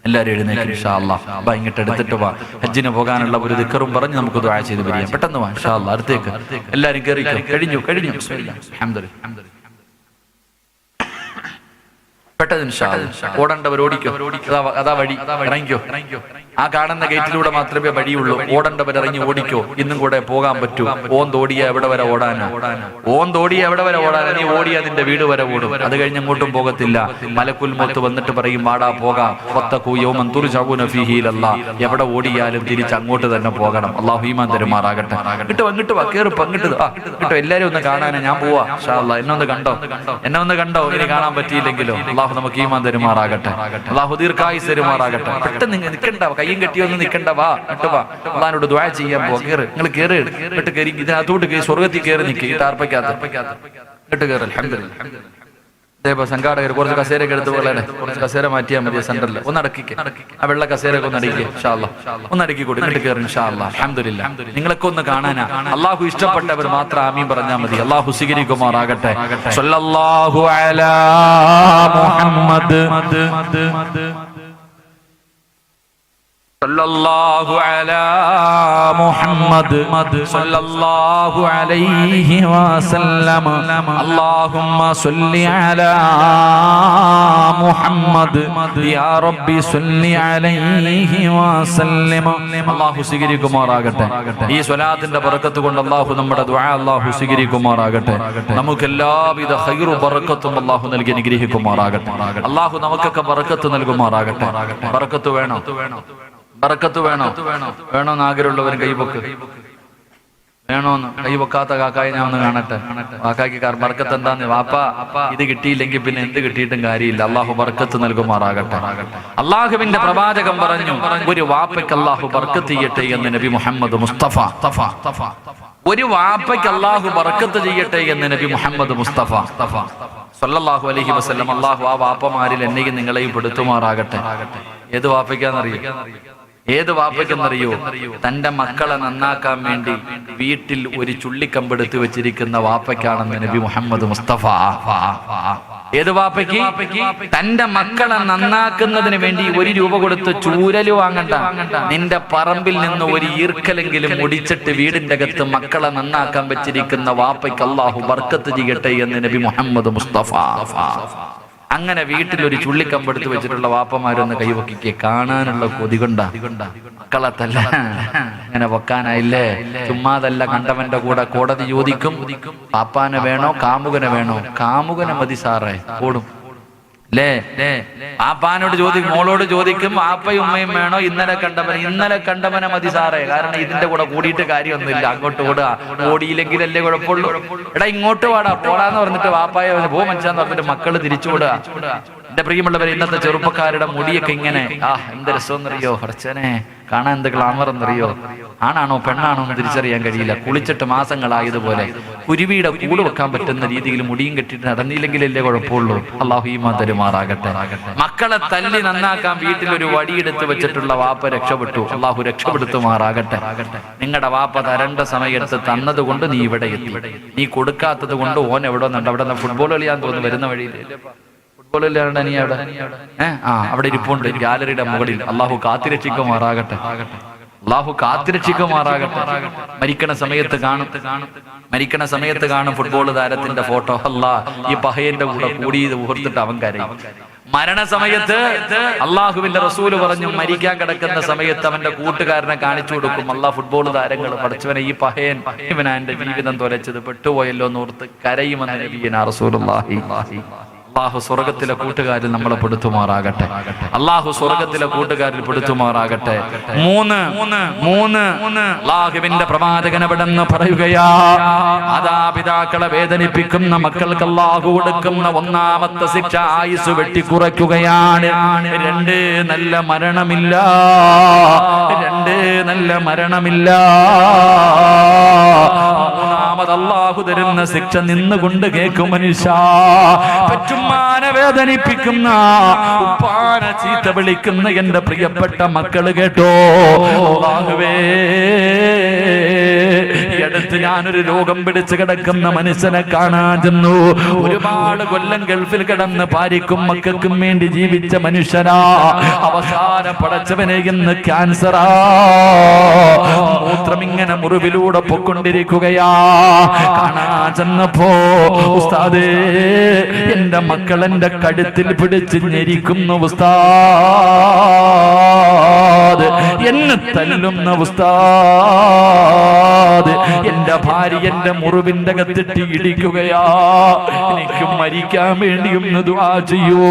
എല്ലാവരും എഴുന്നേറ്റ് ഇൻഷാ അല്ലാഹ്. ഇങ്ങോട്ട് എടുത്തിട്ട് വാ. ഹജ്ജിന് പോകാനുള്ള ഒരു ദിക്റും പറഞ്ഞ് നമുക്ക് ദുആ ചെയ്ത് പിരിയാം. പെട്ടെന്ന് വാ ഇൻഷാ അല്ലാഹ്. അടുത്തേക്ക് എല്ലാവരും കഴിഞ്ഞു. അൽഹംദുലില്ലാഹ്. പെട്ടെന്ന് ഇൻഷാ അല്ലാഹ്. ഓടേണ്ടവർ ഓടിക്കോ, അതാ വഴി, ഇറങ്ങിക്കോ. ആ കാണുന്ന ഗേറ്റിലൂടെ മാത്രമേ വഴിയുള്ളൂ. ഓടേണ്ടവർ ഇറങ്ങി ഓടിക്കോ. ഇന്നും കൂടെ പോകാൻ പറ്റൂ. ഓന്തോടിയ എവിടെ വരെ ഓടാനാ? ഓന്തോടിയ എവിടെ വരെ ഓടാനാ? നീ ഓടിയ നിന്റെ വീട് വരെ ഓടും. അത് കഴിഞ്ഞ് അങ്ങോട്ടും പോകത്തില്ല. മലക്കുൽ മൗത്ത് വന്നിട്ട് പറയും വാടാ പോകാം. വത്തഖൂ യൗമൻ തുർജഊന ഫീഹി ഇലല്ലാഹ്. എവിടെ ഓടിയാലും തിരിച്ച് അങ്ങോട്ട് തന്നെ പോകണം. അല്ലാഹു ഈമാൻ തരുമാറാകട്ടെ. അങ്ങോട്ട് വാ, കേറ് അങ്ങോട്ട് കേട്ടോ. എല്ലാവരും ഒന്ന് കാണാനാ ഞാൻ പോവാ ഇൻഷാ അല്ലാഹ്. എന്നെ ഒന്ന് കണ്ടോ. ഇനി കാണാൻ പറ്റിയില്ലെങ്കിലോ അല്ലാഹു നമുക്ക് ഈമാൻ തരുമാറാകട്ടെ. അല്ലാഹു ദീർഘായുസ്സ് തരുമാറാകട്ടെ. പെട്ടെന്ന് നിൽക്കണ്ട, കയ്യും കെട്ടിയൊന്നും നിൽക്കണ്ട. വാ അള്ളാഹിനോട് ദുആ ചെയ്യാൻ പോ. നിങ്ങൾ കേറ്, ഇട്ട് കയറി ഇതിനകത്തോട്ട് കയറി സ്വർഗത്തിൽ കയറി നിൽക്കുക. ഈ ടാർപ്പയ്ക്കകത്ത് ഇട്ട് കയറി. അൽഹംദുലില്ലാഹ്. അതേപോലെ സംഘാടകർ കുറച്ച് കസേരയൊക്കെ എടുത്ത് പോലെ കുറച്ച് കസേര മാറ്റിയാൽ മതി സെന്ററിൽ. ഒന്ന് അടക്കിക്ക്, ആ വെള്ള കസേരയൊക്കെ ഒന്ന് അടക്കി ഇൻഷാ അല്ലാഹ്. ഒന്ന് അടക്കി കൂടി ഇങ്ങോട്ട് കയറി ഇൻഷാ അല്ലാഹ്. അൽഹംദുലില്ലാഹ്. നിങ്ങളൊക്കെ ഒന്ന് കാണാനാ. അള്ളാഹു ഇഷ്ടപ്പെട്ടവർ മാത്രം ആമീൻ പറഞ്ഞാൽ മതി. അള്ളാഹു സ്വീകരിക്കുമാറാകട്ടെ. സ്വല്ലല്ലാഹു അലാ മുഹമ്മദ് സല്ലല്ലാഹു അലാ മുഹമ്മദ് സല്ലല്ലാഹു അലൈഹി വസല്ലം. അല്ലാഹുമ്മ സ്വല്ലി അലാ മുഹമ്മദ് യാ റബ്ബി സ്വല്ലി അലൈഹി വസല്ലം. അല്ലാഹു സ്വീകരിക്കുമാറാകട്ടെ. ഈ സ്വലാത്തിന്റെ ബറക്കത്ത് കൊണ്ട് അല്ലാഹു നമ്മുടെ ദുആ അല്ലാഹു സ്വീകരിക്കുമാറാകട്ടെ. നമുക്ക് എല്ലാവിധ ഖൈറു ബറക്കത്തും അല്ലാഹു നൽകി അനുഗ്രഹിക്കുമാറാകട്ടെ. അല്ലാഹു നമുക്കൊക്കെ ബറക്കത്ത് നൽകുമാറാകട്ടെ. ബറക്കത്ത് വേണോ? ബറക്കത്ത് വേണോന്ന് ആഗ്രഹമുള്ളവരും കൈപൊക്ക്. വേണോന്ന് കൈപൊക്കാത്ത കാക്കായി ഞാൻ ഒന്ന് കാണട്ടെ. കാക്കായ്ക്ക് ബർക്കത്ത് എന്താന്ന്? വാപ്പാ ഇത് കിട്ടിയില്ലെങ്കിൽ പിന്നെ എന്ത് കിട്ടിയിട്ടും കാര്യമില്ല. അള്ളാഹു ബർക്കത്ത് നൽകുമാറാകട്ടെ. അള്ളാഹുവിന്റെ പ്രവാചകൻ പറഞ്ഞു, ഒരു വാപ്പയ്ക്ക് അള്ളാഹു ബർക്കത്ത് ചെയ്യട്ടെ എന്ന് നബി മുഹമ്മദ് മുസ്തഫ. ഒരു വാപ്പയ്ക്ക് അള്ളാഹു ബർക്കത്ത് ചെയ്യട്ടെ എന്ന് നബി മുഹമ്മദ് മുസ്തഫ സല്ലല്ലാഹു അലൈഹി വസല്ലം. അള്ളാഹു ആ വാപ്പമാരിൽ എന്നെയും നിങ്ങളെയും പെടുത്തുമാറാകട്ടെ. ഏത് വാപ്പയ്ക്കെന്നറിയോ? തന്റെ മക്കളെ നന്നാക്കാൻ വേണ്ടി വീട്ടിൽ ഒരു ചുള്ളിക്കമ്പെടുത്ത് വെച്ചിരിക്കുന്ന വാപ്പയ്ക്കാണെന്ന് നബി മുഹമ്മദ് മുസ്തഫ. ഏത് വാപ്പയ്ക്ക്? തന്റെ മക്കളെ നന്നാക്കുന്നതിന് വേണ്ടി 1 രൂപ കൊടുത്ത് ചൂരല് വാങ്ങണ്ട. നിന്റെ പറമ്പിൽ നിന്ന് ഒരു ഈർക്കലെങ്കിലും ഒടിച്ചിട്ട് വീടിന്റെ അകത്ത് മക്കളെ നന്നാക്കാൻ വെച്ചിരിക്കുന്ന വാപ്പയ്ക്ക് അല്ലാഹു ബർക്കത്ത് ചെയ്യട്ടെ എന്ന് നബി മുഹമ്മദ് മുസ്തഫ. അങ്ങനെ വീട്ടിൽ ഒരു ചുള്ളിക്കമ്പെടുത്ത് വെച്ചിട്ടുള്ള വാപ്പമാരൊന്ന് കൈവക്കിക്ക്. കാണാനുള്ള കൊതി കൊണ്ടാ മക്കളെ തല്ല. അങ്ങനെ വെക്കാനായില്ലേ? ചുമ്മാതല്ല. കണ്ടവന്റെ കൂടെ കോടതി ചോദിക്കും, പാപ്പാനെ വേണോ കാമുകനെ വേണോ? കാമുകനെ മതി സാറേ, ഓടും ലേ. പാപ്പാനോട് ചോദിക്കും, മോളോട് ചോദിക്കും, ആപ്പയും ഉമ്മയും വേണോ? ഇന്നലെ കണ്ടവനെ മതി സാറേ. കാരണം ഇതിന്റെ കൂടെ കൂടിയിട്ട് കാര്യമൊന്നുമില്ല. അങ്ങോട്ട് ഓടുക. ഓടിയില്ലെങ്കിലല്ലേ കുഴപ്പമുള്ളൂ. എടാ ഇങ്ങോട്ട് വാടാ, പോടാന്ന് പറഞ്ഞിട്ട് വാപ്പായ പോ മനുഷ്യാന്ന് പറഞ്ഞിട്ട് മക്കള് തിരിച്ചുവിടുക. എന്റെ പ്രിയമുള്ളവരെ, ഇന്നത്തെ ചെറുപ്പക്കാരുടെ മുടിയൊക്കെ ഇങ്ങനെ എന്ത് രസമെന്നറിയോ? ഹർച്ചനെ കാണാൻ എന്ത് ഗ്ലാമർ എന്നറിയോ? ആണാണോ പെണ്ണാണോ എന്ന് തിരിച്ചറിയാൻ കഴിയില്ല. കുളിച്ചിട്ട് മാസങ്ങളായതുപോലെ കുരുവിയുടെ കൂട് വെക്കാൻ പറ്റുന്ന രീതിയിൽ മുടിയും കെട്ടിട്ട് നടന്നില്ലെങ്കിലല്ലേ കുഴപ്പമുള്ളൂ. അല്ലാഹു ഈമാൻ തരുമാറാകട്ടെ. മക്കളെ തല്ലി നന്നാക്കാൻ വീട്ടിൽ ഒരു വടിയെടുത്ത് വെച്ചിട്ടുള്ള വാപ്പ രക്ഷപ്പെട്ടു. അല്ലാഹു രക്ഷപ്പെടുത്തുമാറാകട്ടെ. നിങ്ങളുടെ വാപ്പ തരേണ്ട സമയത്ത് തന്നത് കൊണ്ട് നീ ഇവിടെ എത്തി. നീ കൊടുക്കാത്തത് കൊണ്ട് ഓൻ എവിടെ നിന്നുണ്ട്? അവിടെ നിന്ന് ഫുട്ബോൾ കളിയാൻ തോന്നുന്നു വരുന്ന വഴിയിൽ. ഫുട്ബോൾ കളിയാണ് നീ അവിടെ അവിടെ ഇരിപ്പുണ്ട് ഗാലറിയുടെ മുകളിൽ. അല്ലാഹു കാത്തിരക്ഷിക്കുമാറാകട്ടെ. അല്ലാഹു കാത്തിരക്ഷിക്കുമാറാകട്ടെ. മരിക്കണ സമയത്ത് കാണും ഫുട്ബോൾ താരത്തിന്റെ ഫോട്ടോ. അല്ലാ, ഈ പഹയന്റെ കൂടെ കൂടി ഓർത്തിട്ട് അവൻ കരയും. മരണസമയത്ത് അള്ളാഹുവിന്റെ റസൂല് പറഞ്ഞു, മരിക്കാൻ കിടക്കുന്ന സമയത്ത് അവന്റെ കൂട്ടുകാരനെ കാണിച്ചു കൊടുക്കും. അള്ളാഹ് ഫുട്ബോൾ താരങ്ങൾ പഠിച്ചവനെ ഈ പഹയൻ ഇവനാ എന്റെ ജീവിതം തൊലച്ചത്, പെട്ടുപോയല്ലോ എന്നോർത്ത് കരയുമെന്ന് നബിയുനാ റസൂലുള്ളാഹി. അള്ളാഹു സ്വർഗത്തിലെ കൂട്ടുകാരിൽ നമ്മളെ പെടുത്തുമാറാകട്ടെ. അള്ളാഹു സ്വർഗത്തിലെ കൂട്ടുകാരിൽ പെടുത്തുമാറാകട്ടെ. മൂന്ന് അള്ളാഹുവിന്റെ പ്രവാചകൻ എവിടെന്ന് പറയുകയാ, മാതാപിതാക്കളെ വേദനിപ്പിക്കുന്ന മക്കൾക്ക് അള്ളാഹു കൊടുക്കുന്ന ഒന്നാമത്തെ ശിക്ഷ ആയുസ് വെട്ടിക്കുറയ്ക്കുകയാണ്. 2 നല്ല മരണമില്ല. മൂന്നാമത് അള്ളാഹു തരുന്ന ശിക്ഷ നിന്നുകൊണ്ട് കേൾക്കും മനുഷ്യ. പെറ്റുമ്മാനെ വേദനിപ്പിക്കുന്ന, ഉപ്പാനെ ചീത്ത വിളിക്കുന്ന എന്റെ പ്രിയപ്പെട്ട മക്കള് കേട്ടോ. അല്ലാഹുവേ, അടുത്ത് ഞാനൊരു രോഗം പിടിച്ച് കിടക്കുന്ന മനുഷ്യനെ കാണാൻ ചെന്നു. ഒരുപാട് കൊല്ലം ഗൾഫിൽ കിടന്ന് ഭാര്യക്കും മക്കൾക്കും വേണ്ടി ജീവിച്ച മനുഷ്യനാ. അവസാനം പടച്ചവനെ ഇന്ന് ക്യാൻസറാ. മൂത്രം ഇങ്ങനെ മുറിവിലൂടെ പൊക്കൊണ്ടിരിക്കുകയാ. കാണാൻ ചെന്നപ്പോ, ഉസ്താദേ, എന്റെ മക്കൾ എന്റെ കഴുത്തിൽ പിടിച്ച് ഞെരിക്കുന്ന ഉസ്താദ്, എന്നെ തല്ലുന്ന ഉസ്താദ്, എന്റെ ഭാര്യ എന്റെ മുറിവിന്റെ അകത്തിട്ട് ഇടിക്കുകയാ. എനിക്ക് മരിക്കാൻ വേണ്ടി ഒന്ന് ദുആ ചെയ്യൂ.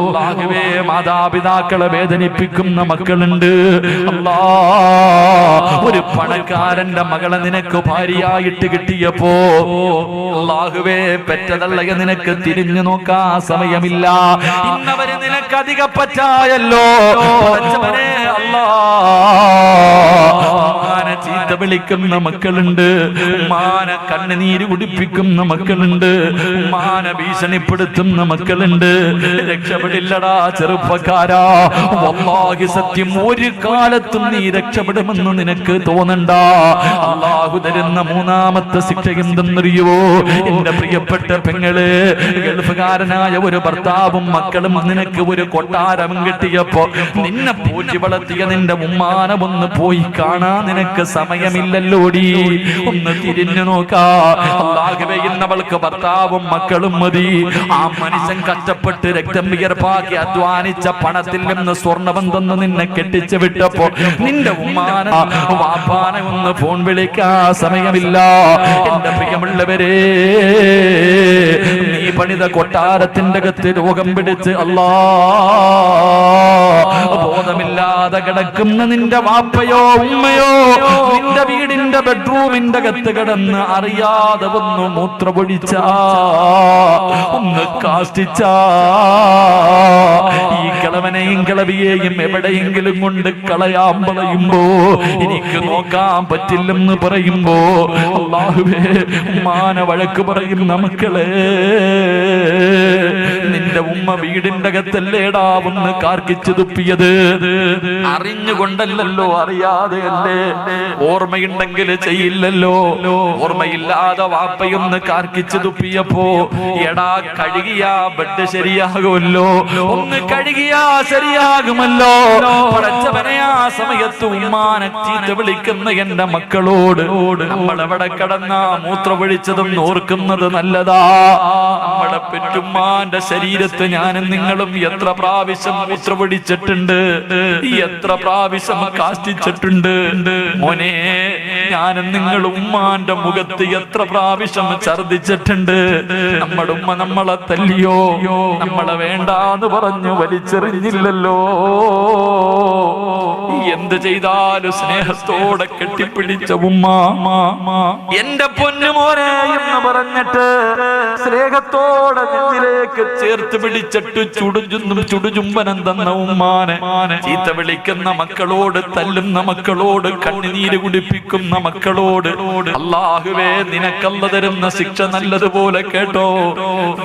അല്ലാഹുവേ, മാതാപിതാക്കളെ വേദനിപ്പിക്കുന്ന മക്കളുണ്ട്. അല്ലാ, ഒരു പണക്കാരന്റെ മകളെ നിനക്ക് ഭാര്യയായിട്ട് കിട്ടിയപ്പോ, അല്ലാഹുവേ, പെറ്റതള്ളയെ നിനക്ക് തിരിഞ്ഞു നോക്കാൻ സമയമില്ല. ഇന്നവര് നിനക്ക് അധിക പറ്റായല്ലോ. അല്ലാ, ഉമ്മാനെ ചീത്ത വിളിക്കുന്ന മക്കളുണ്ട്, ഉമ്മാനെ കണ്ണുനീര് കുടിപ്പിക്കുന്ന മക്കളുണ്ട്, ഉമ്മാനെ ഭീഷണിപ്പെടുത്തുന്ന മക്കളുണ്ട്. രക്ഷപ്പെടില്ലടാ ചെറുപ്പക്കാരാ. വല്ലാഹി സത്യം, ഒരു കാലത്തും നീ രക്ഷപ്പെടുമെന്ന് നിനക്ക് തോന്നണ്ട. അല്ലാഹു തരുന്ന മൂന്നാമത്തെ ശിക്ഷ എന്തെന്നറിയോ എന്റെ പ്രിയപ്പെട്ട പെങ്ങള്? ഗൾഫുകാരനായ ഒരു ഭർത്താവും മക്കളും നിനക്ക് ഒരു കൊട്ടാരം കിട്ടിയപ്പോ, നിന്നെ പോറ്റി വളർത്തിയ നിന്റെ ഉമ്മാനെ ഒന്ന് പോയി കാണാൻ നിനക്ക് സമയമില്ലല്ലോടി. ഒന്ന് തിരിഞ്ഞു നോക്കാ. അല്ലാഹുവേ, ഇന്നവൾക്ക് ഭർത്താവും മക്കളും മതി. ആ മനുഷ്യൻ കഷ്ടപ്പെട്ട് രക്തം വിയർപ്പാക്കി അധ്വാനിച്ച പണത്തിൽ നിന്ന് സ്വർണ്ണം തന്ന് നിന്നെ കെട്ടിച്ചു വിട്ടപ്പോ, നിന്റെ ഉമ്മാനെ വാപ്പാനെ ഒന്ന് ഫോൺ വിളിക്കാ സമയമില്ല. എന്റെ പ്രിയമുള്ളവരെ, നീ പണിത കൊട്ടാരത്തിന്റെ അകത്ത് രോഗം പിടിച്ച് അല്ലാ ബോധമില്ലാതെ കിടക്കുന്ന നിന്റെ വാപ്പയോ ഉമ്മയോ നിന്റെ വീടിന്റെ ബെഡ്റൂമിന്റെ അകത്ത് കിടന്ന് അറിയാതെ ഒന്ന് മൂത്രമൊഴിച്ച, ഒന്ന് കാഷ്ടിച്ച, ഈ കിളവനെയും കിളവിയെയും എവിടെയെങ്കിലും കൊണ്ട് കളയാൻ പറയുമ്പോ, എനിക്ക് നോക്കാൻ പറ്റില്ലെന്ന് പറയുമ്പോ, അല്ലാഹുവേ, ഉമ്മാനെ വഴക്ക് പറയുന്ന മക്കളെ, നിന്റെ ഉമ്മ വീടിന്റെ അകത്തല്ലേടാ ഒന്ന് കാർക്കിച്ചു തുപ്പിയത്? അറിഞ്ഞുകൊണ്ടല്ലോ, അറിയാതെയല്ലേ? ഓർമ്മയുണ്ടെങ്കിൽ ചെയ്യില്ലല്ലോ. ഓർമ്മയില്ലാതെ വാപ്പയൊന്ന് കാർക്കിച്ചു തുപ്പിയപ്പോ, എടാ കഴുകിയാ ബെഡ് ശരിയാകുമല്ലോ, ഒന്ന് കഴുകിയാ ശരിയാകുമല്ലോ. പടച്ചവനെ, ആ സമയത്ത് ഉമ്മാനെ ചീത്ത വിളിക്കുന്ന എന്റെ മക്കളോട് നമ്മൾ എവിടെ കിടന്ന മൂത്രമൊഴിച്ചതും ഓർക്കുന്നത് നല്ലതാ. നമ്മുടെ പെറ്റുമ്മാന്റെ ശരീരത്ത് ഞാനും നിങ്ങളും എത്ര പ്രാവശ്യം മൂത്രമൊഴിച്ചിട്ടുണ്ട്, എത്ര പ്രാവശ്യം കാഷ്ടിച്ചിട്ടുണ്ട്. മോനെ, ഞാനും നിങ്ങൾ ഉമ്മാന്റെ മുഖത്ത് എത്ര പ്രാവശ്യം ഛർദിച്ചിട്ടുണ്ട്. നമ്മുടെ ഉമ്മ നമ്മളെ തല്ലിയോ, നമ്മളെ വേണ്ടാന്ന് പറഞ്ഞു വലിച്ചെറിഞ്ഞില്ലല്ലോ. എന്ത് ചെയ്താലും സ്നേഹത്തോടെ കെട്ടിപ്പിടിച്ച ഉമ്മ, എന്റെ പൊന്നുമോനെ എന്ന് പറഞ്ഞിട്ട് സ്നേഹത്തോടെ നെഞ്ചിലേക്ക് ചേർത്ത് പിടിച്ചിട്ട് ചുടുചുംബനം തന്ന ഉമ്മാനെ ചീത്ത വിളിക്കുന്ന മക്കളോട്, തല്ലുന്ന മക്കളോട്, കണ്ണുനീര് കുടിപ്പിക്കുന്ന മക്കളോട്, അല്ലാഹുവേ, നിനക്കല്ല തരുന്ന ശിക്ഷ നല്ലതുപോലെ കേട്ടോ.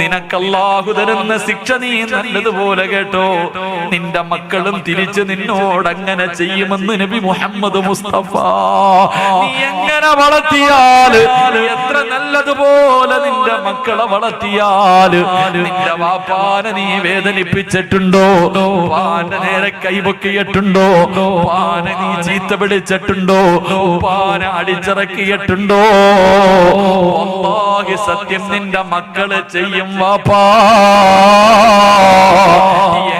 നിനക്കല്ലാഹു തരുന്ന ശിക്ഷ നീ നല്ലതുപോലെ കേട്ടോ. നിന്റെ മക്കളും തിരിച്ച് നിന്നോട് അങ്ങനെ ചെയ്യുമെന്ന് നബി മുഹമ്മദ് മുസ്തഫ. നീ എങ്ങനെ വളർത്തിയാൽ, എത്ര നല്ല നല്ലതുപോലെ നിന്റെ മക്കളെ വളർത്തിയാൽ നിന്റെ വാപ്പാനെ നീ വേദനിപ്പിച്ചിട്ടുണ്ടോ? ഉപ്പാന്റെ നേരെ കൈപൊക്കിയിട്ടുണ്ടോ? ഉപ്പാനെ നീ ചീത്ത പിടിച്ചിട്ടുണ്ടോ? ഉപ്പാനെ അടിച്ചിറക്കിയിട്ടുണ്ടോ? അല്ലാഹി സത്യം നിന്റെ മക്കള് ചെയ്യും വാപ്പാ.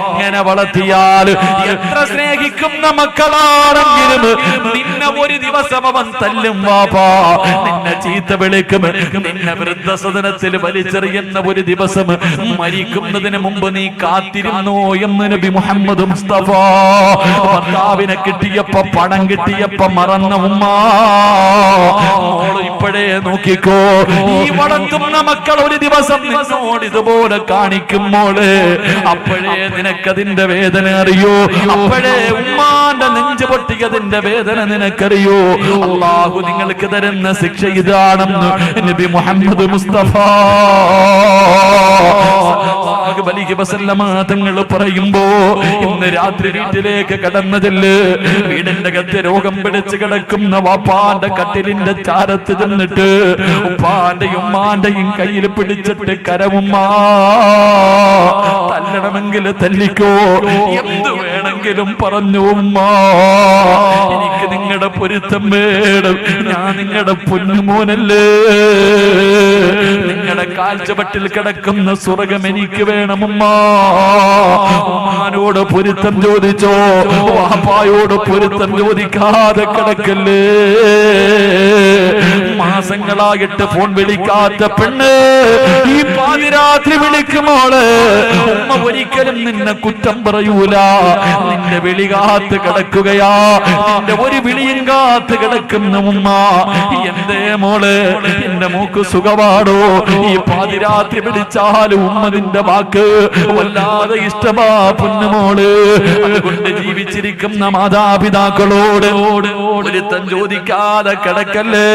എങ്ങനെ വളർത്തിയാൽ എത്ര സ്നേഹിക്കുന്ന മക്കളാണെങ്കിലും നിന്നെ ഒരു ദിവസം അവൻ തല്ലും വാപ്പാ, നിന്നെ ചീത്ത വിളിക്കും, നിന്നെ വൃദ്ധസദനത്തിൽ വലിച്ചെറിയുന്ന ഒരു ദിവസം മരിക്കുന്നതിന് മുമ്പ് നീ കാത്തിരുന്നോ എന്ന് നബി മുഹമ്മദ് മുസ്തഫ. ഭർത്താവിനെ കിട്ടിയപ്പോ പണം കിട്ടിയപ്പോ മറന്ന ഉമ്മ മോള് ഇപ്പോഴേ നോക്കിക്കോ, ഈ വളർത്തുന്ന മക്കൾ ഒരു ദിവസം നിന്നോട് ഇതുപോലെ കാണിക്കും മോള്, അപ്പോഴേ നിനക്കതിന്റെ വേദന അറിയോ, അപ്പോഴേ ഉമ്മാന്റെ നെഞ്ച് പൊട്ടിയതിന്റെ വേദന നിനക്കറിയോ. അല്ലാഹു നിങ്ങൾക്ക് തരുന്ന ശിക്ഷ ഇതാണെന്ന് നബി മുഹമ്മദ് മുസ്തഫ തങ്ങൾ പറയുമ്പോ ഇന്ന് രാത്രി വീട്ടിലേക്ക് കടന്നതില് വീടിന്റെ അകത്ത് രോഗം പിടിച്ച് കിടക്കുന്ന വാപ്പാന്റെ കട്ടിലിന്റെ ചാരത്ത് ചെന്നിട്ട് ഉപ്പാന്റെയും ഉമ്മാന്റെയും കയ്യിൽ പിടിച്ചിട്ട് കരവുമ്മാ, തല്ലണമെങ്കിൽ തല്ലിക്കോ, എന്ത് വേണമെങ്കിലും പറഞ്ഞു ഉമ്മ, എനിക്ക് നിങ്ങളുടെ പൊരുത്തം വേണം, ഞാൻ നിങ്ങളുടെ പൊന്നുമോനല്ലേ, നിങ്ങളുടെ കാൽച്ചവട്ടിൽ കിടക്കുന്ന സ്വർഗം എനിക്ക് വേണം ഉമ്മ. ഉമ്മാനോട് പൊരുത്തം ചോദിച്ചോ, വാപ്പായോട് പൊരുത്തം ചോദിക്കാതെ കിടക്കല്ലേ. മാസങ്ങളായിട്ട് ഫോൺ വിളിക്കാത്ത പെണ്ണ് ഈ പാതിരാത്രി വിളിക്കുമോള്, ഉമ്മ ഒരിക്കലും നിന്നെ കുറ്റം പറയൂല, നിന്റെ വിളി കാത്ത് കിടക്കുകയാ, നിന്റെ ഒരു വിളിയും കാത്ത് കിടക്കുന്ന ഉമ്മ. എന്തേ മോള്, എന്റെ മോക്ക് സുഖമാണോ? ഈ പാതിരാത്രി വിളിച്ചാലും ഉമ്മ നിന്റെ വാക്ക് വല്ലാതെ ഇഷ്ടമാ പൊന്നുമോള്. അതുകൊണ്ട് ജീവിച്ചിരിക്കുന്ന മാതാപിതാക്കളോട് ഒരുത്തം ചോദിക്കാതെ കിടക്കല്ലേ.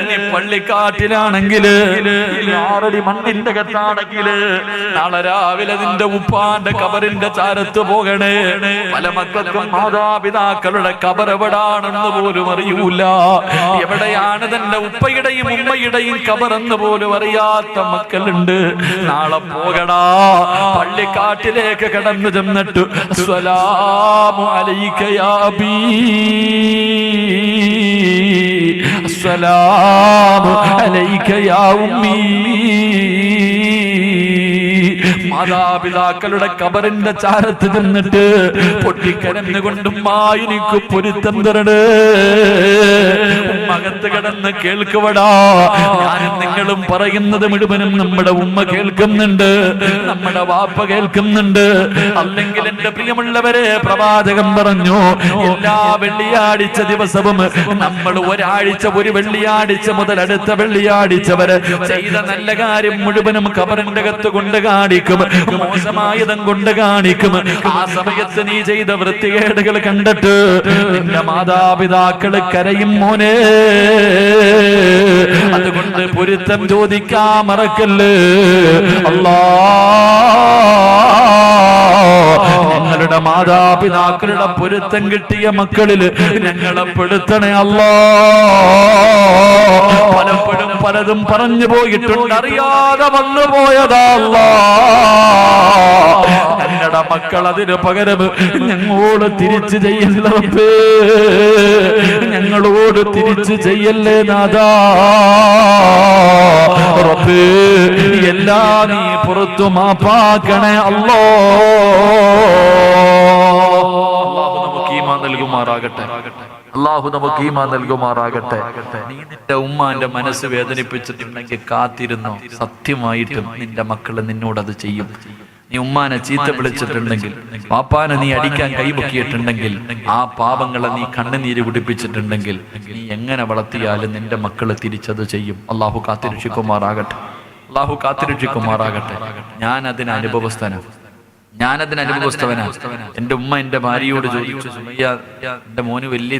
നീ പള്ളിക്കാട്ടിലാണെങ്കില്, 6 അടി മണ്ണിന്റെ കത്താണെങ്കില്, നാളെ രാവിലെ നിന്റെ ഉപ്പാന്റെ കബറിന്റെ ചാരത്ത് പോകണേ. പല മക്കൾക്കും മാതാപിതാക്കളുടെ കബർ എവിടാണെന്ന് പോലും അറിയൂല, എവിടെയാണ് തന്റെ ഉപ്പയുടെയും ഉമ്മയുടെയും കബറെന്ന് പോലും അറിയാത്ത മക്കളുണ്ട്. നാളെ പോകടാ, പള്ളിക്കാട്ടിലേക്ക് കടന്നു ചെന്നിട്ട് അസ്സലാമു അലൈക യാ അബീ, അസ്സലാമു അലൈക യാ ഉമ്മീ. മാതാപിതാക്കളുടെ കബറിന്റെ ചാരത്ത് നിന്നിട്ട് പൊട്ടിക്കരന്നുകൊണ്ടും എനിക്ക് പൊരുത്തം തരണേ. ഉമ്മകത്ത് കിടന്ന് കേൾക്കുവടാ, ഞാനും നിങ്ങളും പറയുന്നത് മുഴുവനും നമ്മുടെ ഉമ്മ കേൾക്കുന്നുണ്ട്, നമ്മുടെ വാപ്പ കേൾക്കുന്നുണ്ട്. അല്ലെങ്കിൽ എന്റെ പ്രിയമുള്ളവരെ, പ്രവാചകൻ പറഞ്ഞു, എല്ലാ വെള്ളിയാഴ്ച ദിവസവും നമ്മൾ ഒരു വെള്ളിയാഴ്ച മുതൽ അടുത്ത വെള്ളിയാഴ്ച വരെ ചെയ്ത നല്ല കാര്യം മുഴുവനും കബറിന്റെ അകത്ത് കൊണ്ട് കാണിക്കും, മോശമായതും കൊണ്ട് കാണിക്കും. ആ സമയത്ത് നീ ചെയ്ത വൃത്തികേടുകൾ കണ്ടിട്ട് നിന്റെ മാതാപിതാക്കള് കരയും മോനെ. അതുകൊണ്ട് പൊരുത്തം ചോദിക്കാൻ മറക്കല്ലേ. അല്ലാ, ഞങ്ങളുടെ മാതാപിതാക്കളുടെ പൊരുത്തം കിട്ടിയ മക്കളില് ഞങ്ങളെ പെടുത്തണേ അല്ലാ. പലപ്പോഴും പലതും പറഞ്ഞു പോയിട്ടുണ്ട്, അറിയാതെ വന്നു പോയതാ അല്ലാ. ഞങ്ങളുടെ മക്കൾ അതിന് പകരം ഞങ്ങളോട് തിരിച്ചു ചെയ്യല്ലേ, ഞങ്ങളോട് തിരിച്ചു ചെയ്യല്ലേ നാഥാ. റബ്ബേ, എല്ലാം നീ പുറത്തു മാപ്പാക്കണേ അല്ലാ. അല്ലാഹു നമുക്ക് ഈമാൻ നൽകുമാറാകട്ടെ, അല്ലാഹു നമുക്ക് ഈമാൻ നൽകുമാറാകട്ടെ. നീ നിന്റെ ഉമ്മാന്റെ മനസ്സ് വേദനിപ്പിച്ചിട്ടുണ്ടെങ്കിൽ കാത്തിരുന്നോ, സത്യമായിട്ടും നിന്റെ മക്കള് നിന്നോട് അത് ചെയ്യും. നീ ഉമ്മാനെ ചീത്ത വിളിച്ചിട്ടുണ്ടെങ്കിൽ, പാപ്പാനെ നീ അടിക്കാൻ കൈപൊക്കിയിട്ടുണ്ടെങ്കിൽ, ആ പാപങ്ങളെ നീ കണ്ണുനീര് കുടിപ്പിച്ചിട്ടുണ്ടെങ്കിൽ, നീ എങ്ങനെ വളർത്തിയാലും നിന്റെ മക്കള് തിരിച്ചത് ചെയ്യും. അല്ലാഹു കാത്തിരക്ഷിക്കുമാറാകട്ടെ, അല്ലാഹു കാത്തിരക്ഷിക്കുമാറാകട്ടെ. ഞാനതിന് അനുഭവസ്ഥനാണ്. എന്റെ ഉമ്മ എന്റെ ഭാര്യയോട് ചോദിച്ചു, സുമയ്യ, എന്റെ മോന് വലിയ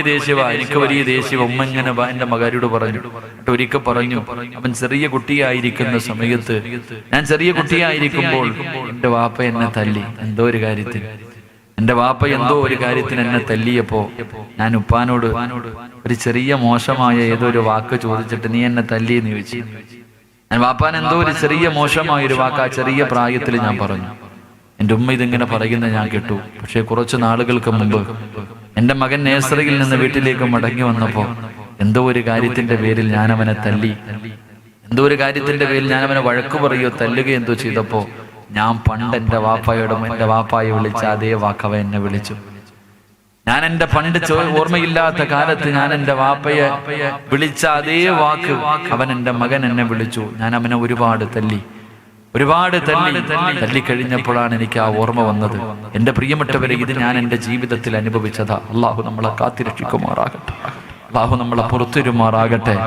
ദേഷ്യവാ, എനിക്ക് വലിയ ദേഷ്യവാ. ഉമ്മ ഇങ്ങനെ എന്റെ മകാരിയോട് പറഞ്ഞു. ഒരിക്കൽ പറഞ്ഞു, അവൻ ചെറിയ കുട്ടിയായിരിക്കുന്ന സമയത്ത്, ഞാൻ ചെറിയ കുട്ടിയായിരിക്കുമ്പോൾ എന്റെ വാപ്പ എന്നെ തല്ലി എന്തോ ഒരു കാര്യത്തിന്. എൻ്റെ വാപ്പ എന്തോ ഒരു കാര്യത്തിന് എന്നെ തല്ലിയപ്പോ ഞാൻ ഉപ്പാനോട് ഒരു ചെറിയ മോശമായ ഏതോ ഒരു വാക്ക് ചോദിച്ചിട്ട് നീ എന്നെ തല്ലിയെന്ന് ചോദിച്ചു. ഞാൻ വാപ്പാൻ എന്തോ ഒരു ചെറിയ മോശമായ ഒരു വാക്ക് ആ ചെറിയ പ്രായത്തിൽ ഞാൻ പറഞ്ഞു. എൻ്റെ ഉമ്മ ഇതിങ്ങനെ പറയുന്നത് ഞാൻ കേട്ടു. പക്ഷെ കുറച്ച് നാളുകൾക്ക് മുമ്പ് എൻ്റെ മകൻ നേഴ്സറിയിൽ നിന്ന് വീട്ടിലേക്ക് മടങ്ങി വന്നപ്പോ എന്തോ ഒരു കാര്യത്തിന്റെ പേരിൽ ഞാൻ അവനെ തല്ലി, എന്തോ ഒരു കാര്യത്തിന്റെ പേരിൽ ഞാൻ അവനെ വഴക്ക് പറയുകയോ തല്ലുകയോ എന്തോ ചെയ്തപ്പോ ഞാൻ പണ്ട് എൻ്റെ വാപ്പായോടും എൻ്റെ വാപ്പായെ വിളിച്ച അതേ വാക്കവ എന്നെ വിളിച്ചു. ഞാൻ എൻ്റെ പണ്ട് ഓർമ്മയില്ലാത്ത കാലത്ത് ഞാൻ എൻ്റെ വാപ്പയെ വിളിച്ച അതേ വാക്ക് അവൻ എൻ്റെ മകൻ എന്നെ വിളിച്ചു. ഞാൻ അവനെ ഒരുപാട് തല്ലി കഴിഞ്ഞപ്പോഴാണ് എനിക്ക് ആ ഓർമ്മ വന്നത്. എൻ്റെ പ്രിയപ്പെട്ടവരെ, ഇത് ഞാൻ എൻ്റെ ജീവിതത്തിൽ അനുഭവിച്ചതാ. അള്ളാഹു നമ്മളെ കാത്തിരക്ഷിക്കുമാറാകട്ടെ, അള്ളാഹു നമ്മളെ പുറത്തിരുമാറാകട്ടെ.